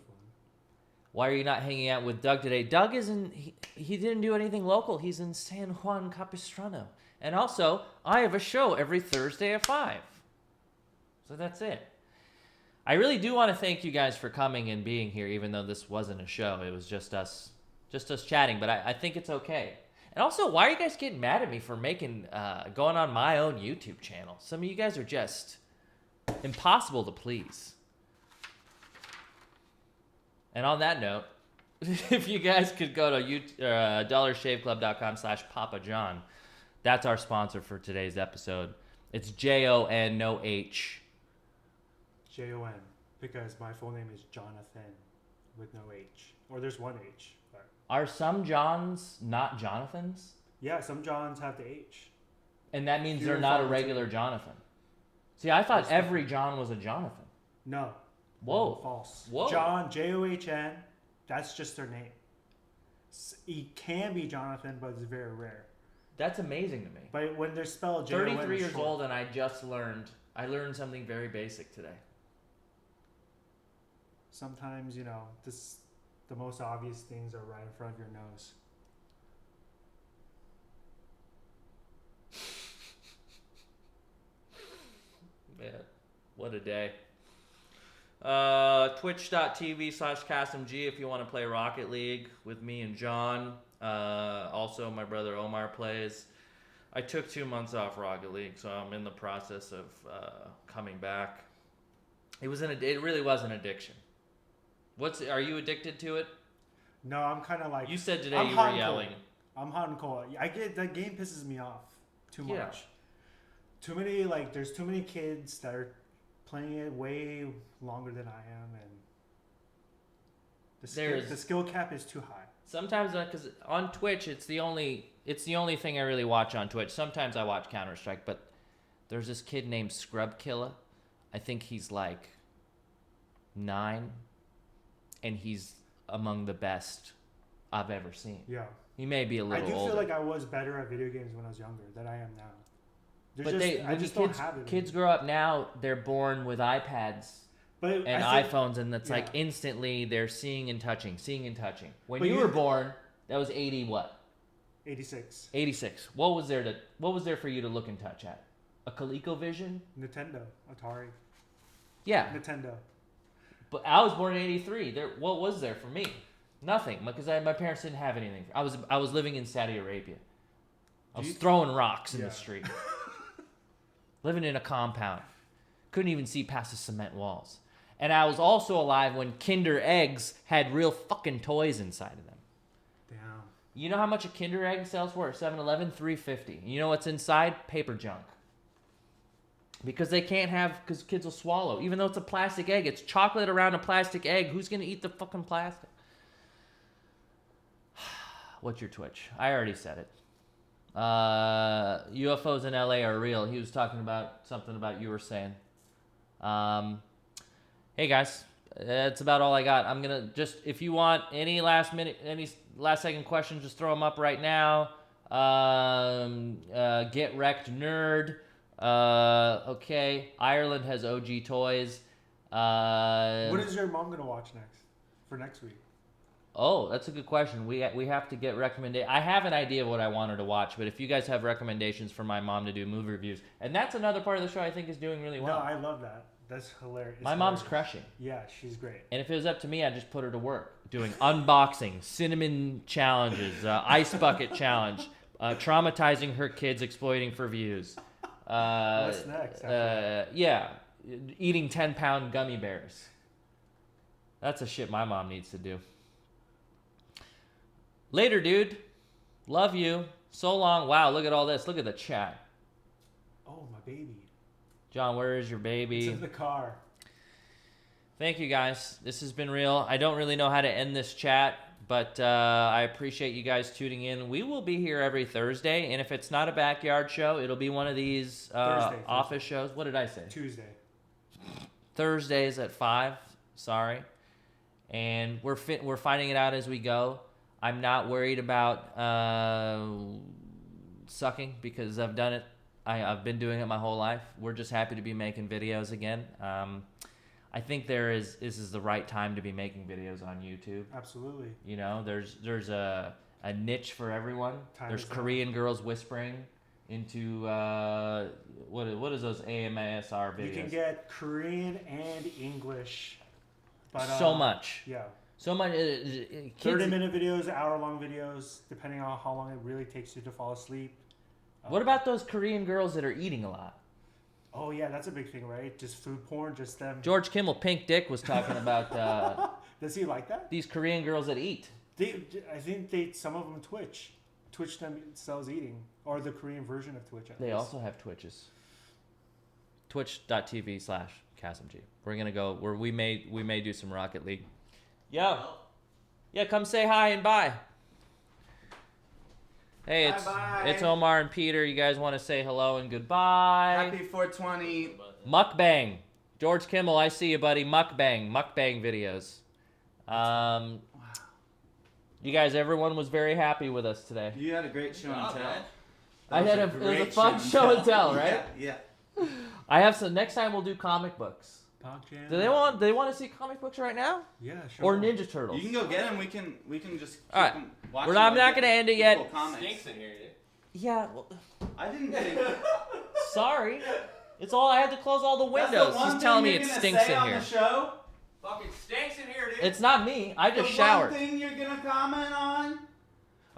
Speaker 3: Why are you not hanging out with Doug today? Doug isn't. He didn't do anything local. He's in San Juan Capistrano. And also, I have a show every Thursday at 5. So that's it. I really do want to thank you guys for coming and being here, even though this wasn't a show. It was just us chatting. But I think it's okay. And also, why are you guys getting mad at me for going on my own YouTube channel? Some of you guys are just impossible to please. And on that note, if you guys could go to dollarshaveclub.com/Papa John. That's our sponsor for today's episode. It's Jon, no H.
Speaker 2: Jon, because my full name is Jonathan with no H. Or there's one H. But
Speaker 3: Are some Johns not Jonathans?
Speaker 2: yeah, some Johns have the H.
Speaker 3: And that means
Speaker 2: Few
Speaker 3: they're
Speaker 2: and
Speaker 3: not a
Speaker 2: far
Speaker 3: regular
Speaker 2: between.
Speaker 3: Jonathan. See, I thought every John was a Jonathan.
Speaker 2: No.
Speaker 3: Whoa.
Speaker 2: No, false.
Speaker 3: Whoa.
Speaker 2: John, John, that's just their name. It can be Jonathan, but it's very rare.
Speaker 3: That's amazing to me.
Speaker 2: But when they're spelled Jon,
Speaker 3: 33 years
Speaker 2: short.
Speaker 3: old, and I learned something very basic today.
Speaker 2: Sometimes, the most obvious things are right in front of your nose.
Speaker 3: Man, what a day. Twitch.tv/KassemG if you want to play Rocket League with me and John. Also, my brother Omar plays. I took 2 months off Rocket League, so I'm in the process of coming back. It really was an addiction. Are you addicted to it?
Speaker 2: No, I'm kind of like...
Speaker 3: You said today
Speaker 2: I'm
Speaker 3: you
Speaker 2: hot
Speaker 3: were
Speaker 2: and
Speaker 3: yelling.
Speaker 2: cold. I'm hot and cold. That game pisses me off too much.
Speaker 3: Yeah.
Speaker 2: Too many, there's too many kids that are playing it way longer than I am, and the skill cap is too high.
Speaker 3: Sometimes, because on Twitch, it's the only thing I really watch on Twitch. Sometimes I watch Counter-Strike, but there's this kid named Scrubkilla. I think he's like 9, and he's among the best I've ever seen.
Speaker 2: Yeah.
Speaker 3: He may be a little older.
Speaker 2: I do feel like I was better at video games when I was younger than I am now.
Speaker 3: Kids grow up now, they're born with iPads and iPhones, and it's like instantly they're seeing and touching. When you were born, that was 80 what?
Speaker 2: 86.
Speaker 3: 86. What was there for you to look and touch at? A ColecoVision?
Speaker 2: Nintendo, Atari.
Speaker 3: Yeah.
Speaker 2: Nintendo.
Speaker 3: But I was born in 83. What was there for me? Nothing, because my parents didn't have anything. I was living in Saudi Arabia. I was throwing rocks in the street. Living in a compound. Couldn't even see past the cement walls. And I was also alive when Kinder Eggs had real fucking toys inside of them.
Speaker 2: Damn.
Speaker 3: You know how much a Kinder Egg sells for? 7-Eleven, $3.50. You know what's inside? Paper junk. Because because kids will swallow. Even though it's a plastic egg. It's chocolate around a plastic egg. Who's going to eat the fucking plastic? What's your Twitch? I already said it. UFOs in LA are real. He was talking about something about you were saying. Hey guys, that's about all I got. I'm gonna if you want any last second questions, just throw them up right now. Get wrecked nerd. Okay. Ireland has OG toys.
Speaker 2: What is your mom gonna watch for next week?
Speaker 3: Oh, that's a good question. We have to get recommendations. I have an idea of what I want her to watch, but if you guys have recommendations for my mom to do movie reviews, and that's another part of the show I think is doing really well.
Speaker 2: No, I love that. That's hilarious.
Speaker 3: My mom's crushing.
Speaker 2: Yeah, she's great.
Speaker 3: And if it was up to me, I'd just put her to work doing unboxing, cinnamon challenges, ice bucket challenge, traumatizing her kids, exploiting for views.
Speaker 2: What's next?
Speaker 3: Eating 10-pound gummy bears. That's the shit my mom needs to do. Later, dude. Love you. So long. Wow, look at all this. Look at the chat.
Speaker 2: Oh, my baby.
Speaker 3: John, where is your baby?
Speaker 2: It's in the car.
Speaker 3: Thank you, guys. This has been real. I don't really know how to end this chat, but I appreciate you guys tuning in. We will be here every Thursday, and if it's not a backyard show, it'll be one of these office shows. What did I say?
Speaker 2: Tuesday.
Speaker 3: Thursdays at 5. Sorry. And we're finding it out as we go. I'm not worried about sucking because I've done it. I've been doing it my whole life. We're just happy to be making videos again. I think this is the right time to be making videos on YouTube. Absolutely. You know, there's a niche for everyone. There's Korean girls whispering into what is those AMSR videos?
Speaker 2: You can get Korean and English. But,
Speaker 3: so much.
Speaker 2: Yeah.
Speaker 3: So much.
Speaker 2: 30-minute videos, hour-long videos, depending on how long it really takes you to fall asleep.
Speaker 3: What about those Korean girls that are eating a lot?
Speaker 2: Oh, yeah, that's a big thing, right? Just food porn, just them.
Speaker 3: George Kimmel, Pink Dick, was talking about...
Speaker 2: Does he like that?
Speaker 3: These Korean girls that eat.
Speaker 2: I think some of them Twitch. Twitch themselves eating. Or the Korean version of Twitch.
Speaker 3: They also have Twitches. Twitch.tv/KassemG. We're going to go... We may do some Rocket League. Yo. Yeah, come say hi and bye. Hey, it's Omar and Peter. You guys want to say hello and goodbye?
Speaker 5: Happy 420.
Speaker 3: Mukbang. George Kimmel, I see you, buddy. Mukbang videos. You guys, everyone was very happy with us today.
Speaker 5: You had a great show and tell.
Speaker 3: It was a fun show and tell, right?
Speaker 5: Yeah.
Speaker 3: I have some. Next time we'll do comic books. Do they want to see comic books right now?
Speaker 2: Yeah, sure.
Speaker 3: Or Ninja Turtles?
Speaker 5: You can go get them. We can just keep
Speaker 3: all right.
Speaker 5: them. Watch
Speaker 3: I'm not going to end it yet.
Speaker 5: Stinks
Speaker 3: in here, dude. Yeah. Well,
Speaker 5: I didn't think.
Speaker 3: Sorry. It's all. I had to close all the windows. He's telling me it stinks in here.
Speaker 5: Show?
Speaker 6: Fucking stinks in here, dude.
Speaker 3: It's not me. I just showered.
Speaker 5: One thing you're gonna comment on?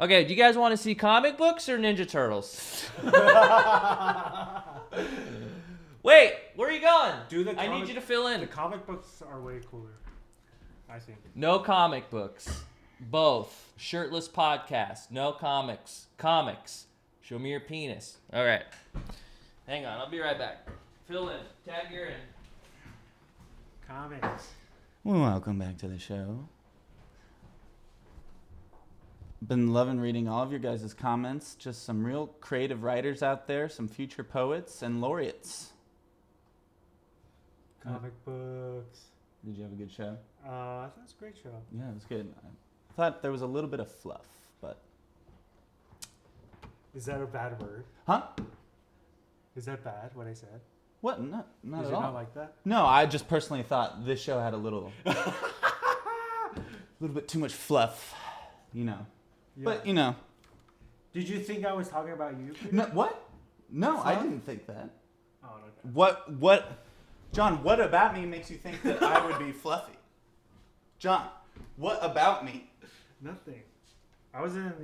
Speaker 3: Okay. Do you guys want to see comic books or Ninja Turtles? Wait, where are you going? I need you to fill in.
Speaker 2: The comic books are way cooler, I think.
Speaker 3: No comic books. Both. Shirtless podcast. No comics. Comics. Show me your penis. All right. Hang on. I'll be right back. Fill in. Tag you're in.
Speaker 2: Comics.
Speaker 5: Well, welcome back to the show. Been loving reading all of your guys' comments. Just some real creative writers out there. Some future poets and laureates.
Speaker 2: Comic books.
Speaker 5: Did you have a good show?
Speaker 2: I thought it was a great show.
Speaker 5: Yeah, it was good. I thought there was a little bit of fluff, but...
Speaker 2: Is that a bad word?
Speaker 5: Huh?
Speaker 2: Is that bad, what I said?
Speaker 5: What? Not
Speaker 2: Did
Speaker 5: at
Speaker 2: you
Speaker 5: all.
Speaker 2: not like that?
Speaker 5: No, I just personally thought this show had a little... little bit too much fluff, you know. Yeah. But, you know...
Speaker 2: Did you think I was talking about you, Peter?
Speaker 5: No, what? No,
Speaker 2: Fluff?
Speaker 5: I didn't think that.
Speaker 2: Oh, okay.
Speaker 5: What... John, what about me makes you think that I would be fluffy? John, what about me?
Speaker 2: Nothing. I wasn't,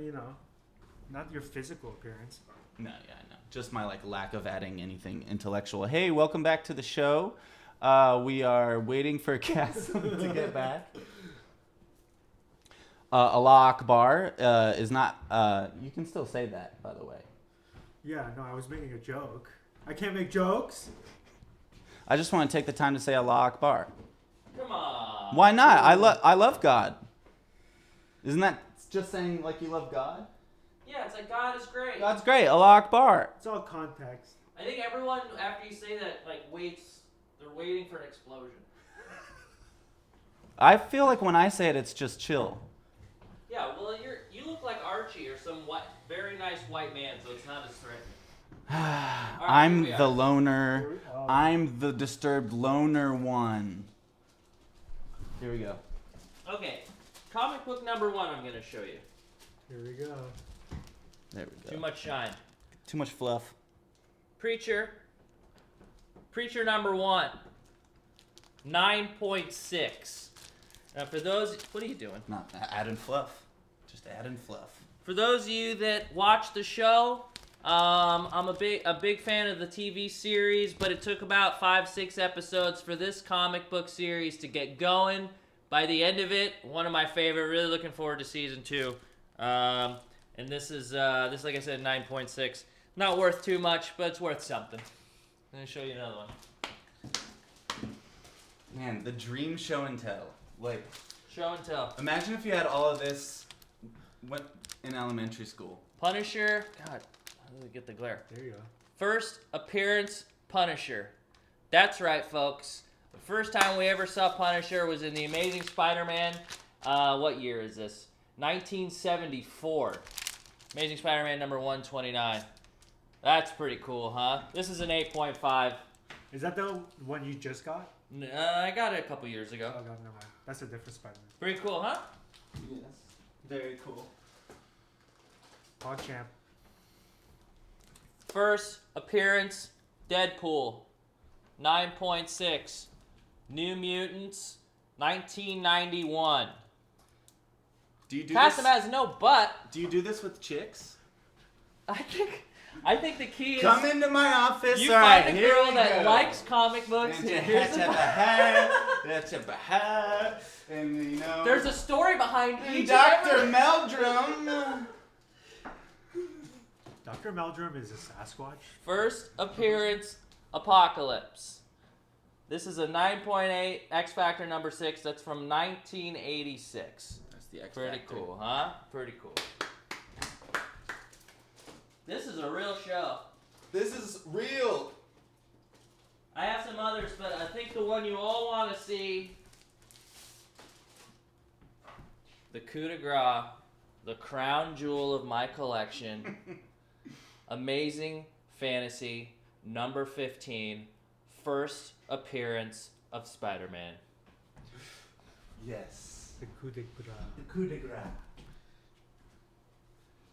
Speaker 2: not your physical appearance.
Speaker 5: No, yeah, I know. Just my lack of adding anything intellectual. Hey, welcome back to the show. We are waiting for Kassem to get back. Allah Akbar is not... you can still say that, by the way.
Speaker 2: Yeah, no, I was making a joke. I can't make jokes.
Speaker 5: I just want to take the time to say Allah Akbar.
Speaker 3: Come on.
Speaker 5: Why not? I love God. Isn't that just saying you love God?
Speaker 3: Yeah, it's like God is great.
Speaker 5: God's great. Allah Akbar.
Speaker 2: It's all context.
Speaker 3: I think everyone, after you say that, waits. They're waiting for an explosion.
Speaker 5: I feel like when I say it, it's just chill.
Speaker 3: Yeah, well, you look like Archie or some very nice white man, so it's not as threatening.
Speaker 5: I'm the loner. I'm the disturbed loner one. Here we go.
Speaker 3: Okay, comic book number 1 I'm going to show you.
Speaker 2: Here we go.
Speaker 5: There we go.
Speaker 3: Too much shine.
Speaker 5: Too much fluff.
Speaker 3: Preacher number 1. 9.6. Now for those... What are you doing?
Speaker 5: Not adding fluff. Just adding fluff.
Speaker 3: For those of you that watch the show... I'm a big fan of the TV series, but it took about 5-6 episodes for this comic book series to get going. By the end of it, one of my favorite, really looking forward to season 2. And this is like I said, 9.6. Not worth too much, but it's worth something. I'm gonna show you another one.
Speaker 5: Man, the dream show and tell. Like,
Speaker 3: show and tell.
Speaker 5: Imagine if you had all of this in elementary school.
Speaker 3: Punisher. God, how do I get the glare?
Speaker 2: There you go.
Speaker 3: First appearance, Punisher. That's right, folks. The first time we ever saw Punisher was in The Amazing Spider-Man. What year is this? 1974. Amazing Spider-Man number 129. That's pretty cool, huh? This is an 8.5.
Speaker 2: Is that the one you just got?
Speaker 3: I got it a couple years ago.
Speaker 2: Oh, God, never mind. That's a different Spider-Man.
Speaker 3: Pretty cool, huh?
Speaker 5: Yes. Very cool.
Speaker 2: PogChamp.
Speaker 3: First appearance, Deadpool. 9.6. New Mutants, 1991.
Speaker 5: Do you do
Speaker 3: Kassem
Speaker 5: this?
Speaker 3: has no butt.
Speaker 5: Do you do this with chicks?
Speaker 3: I think the key is
Speaker 5: Come into my office.
Speaker 3: you
Speaker 5: All
Speaker 3: find
Speaker 5: right,
Speaker 3: a
Speaker 5: here
Speaker 3: girl
Speaker 5: we
Speaker 3: that
Speaker 5: go.
Speaker 3: likes comic books. And here's the
Speaker 5: and you know.
Speaker 3: There's a story behind each
Speaker 5: Dr.
Speaker 3: and every-
Speaker 5: Meldrum.
Speaker 2: Dr. Meldrum is a Sasquatch.
Speaker 3: First appearance, Apocalypse. This is a 9.8, X Factor number 6. That's from 1986.
Speaker 5: That's the X
Speaker 3: Pretty
Speaker 5: Factor.
Speaker 3: cool, huh? Pretty cool. This is a real show.
Speaker 5: This is real.
Speaker 3: I have some others, but I think the one you all want to see, the coup de grace, the crown jewel of my collection, Amazing Fantasy number 15, first appearance of Spider-Man.
Speaker 5: Yes.
Speaker 2: The coup de grace.
Speaker 5: The coup de grace.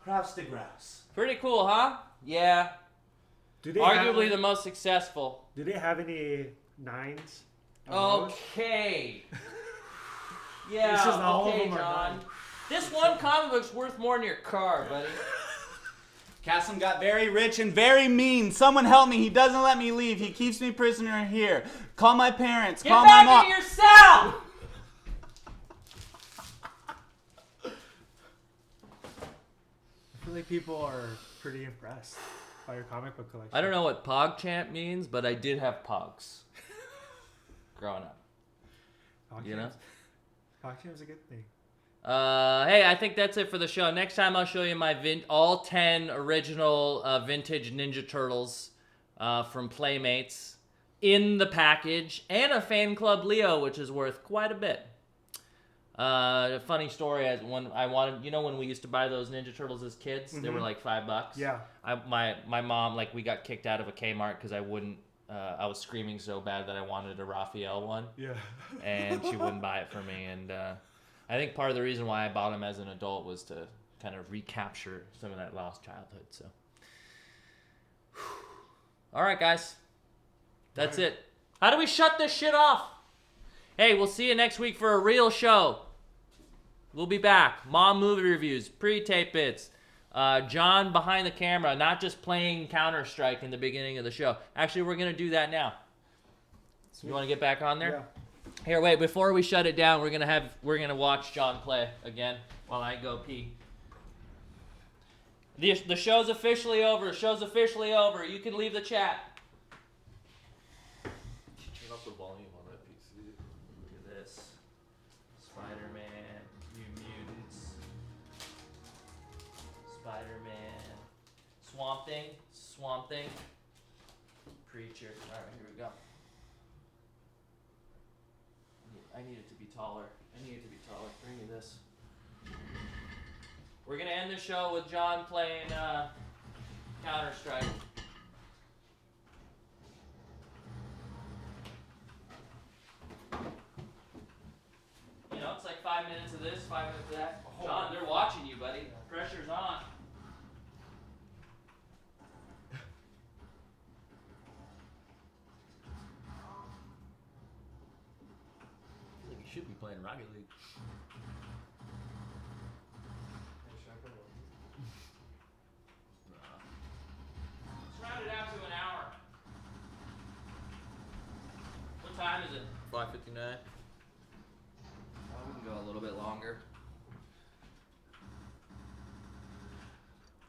Speaker 5: Cross de grace.
Speaker 3: Pretty cool, huh? Yeah.
Speaker 2: Do they
Speaker 3: Arguably
Speaker 2: have,
Speaker 3: the most successful.
Speaker 2: Do they have any 9s? on those?
Speaker 3: Okay.
Speaker 2: It's
Speaker 3: Yeah,
Speaker 2: just all of
Speaker 3: okay,
Speaker 2: them are
Speaker 3: John.
Speaker 2: nine.
Speaker 3: This one comic book's worth more than your car, buddy.
Speaker 5: Kassem got very rich and very mean. Someone help me. He doesn't let me leave. He keeps me prisoner here. Call my parents.
Speaker 3: Get
Speaker 5: Call my
Speaker 3: back
Speaker 5: mom.
Speaker 3: into your cell!
Speaker 2: I feel like people are pretty impressed by your comic book collection.
Speaker 3: I don't know what PogChamp means, but I did have Pogs growing up. You know?
Speaker 2: PogChamp's a good thing.
Speaker 3: Hey, I think that's it for the show. Next time I'll show you my all 10 original vintage Ninja Turtles from Playmates in the package, and a Fan Club Leo, which is worth quite a bit. A funny story, as when I wanted, when we used to buy those Ninja Turtles as kids, they were like $5.
Speaker 2: Yeah.
Speaker 3: My mom, like, we got kicked out of a Kmart because I wouldn't. I was screaming so bad that I wanted a Raphael one.
Speaker 2: Yeah.
Speaker 3: And she wouldn't buy it for me. And I think part of the reason why I bought them as an adult was to kind of recapture some of that lost childhood. So, all right, guys, that's it. How do we shut this shit off? Hey, we'll see you next week for a real show. We'll be back. Mom movie reviews, pre-tape bits. John behind the camera, not just playing Counter-Strike in the beginning of the show. Actually, we're gonna do that now. You want to get back on there?
Speaker 2: Yeah.
Speaker 3: Here, wait. Before we shut it down, we're gonna watch John play again while I go pee. The show's officially over. The show's officially over. You can leave the chat. Turn up the volume on that PC. Look at this. Spider-Man, New Mutants, Spider-Man, Swamp Thing, Preacher. All right, here we go. I need it to be taller. Bring me this. We're gonna end the show with John playing Counter-Strike. It's like 5 minutes of this, 5 minutes of that. John, they're watching you, buddy. Pressure's on. I feel like you should be playing Rocket League. Let's round it out to an hour. What time is it? 5:59. We can go a little bit longer.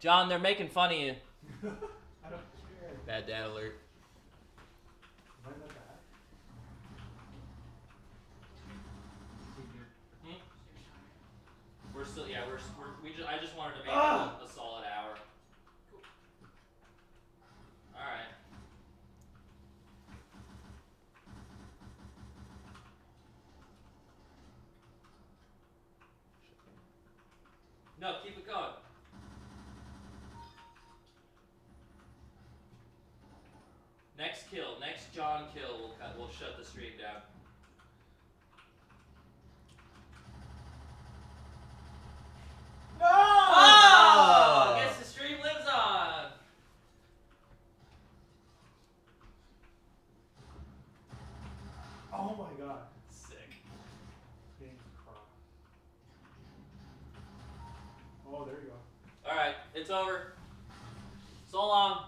Speaker 3: John, they're making fun of you.
Speaker 2: I don't care.
Speaker 3: Bad dad alert.
Speaker 2: Am I not bad?
Speaker 3: We're still, yeah, I just wanted to make it a solid hour. Cool. All right. No, keep it going. Next kill, next John kill, we'll shut the stream down.
Speaker 1: No!
Speaker 3: Oh! I guess the stream lives on.
Speaker 2: Oh my god.
Speaker 3: Sick.
Speaker 2: Getting crossed. Oh, there you go.
Speaker 3: All right, it's over. So long.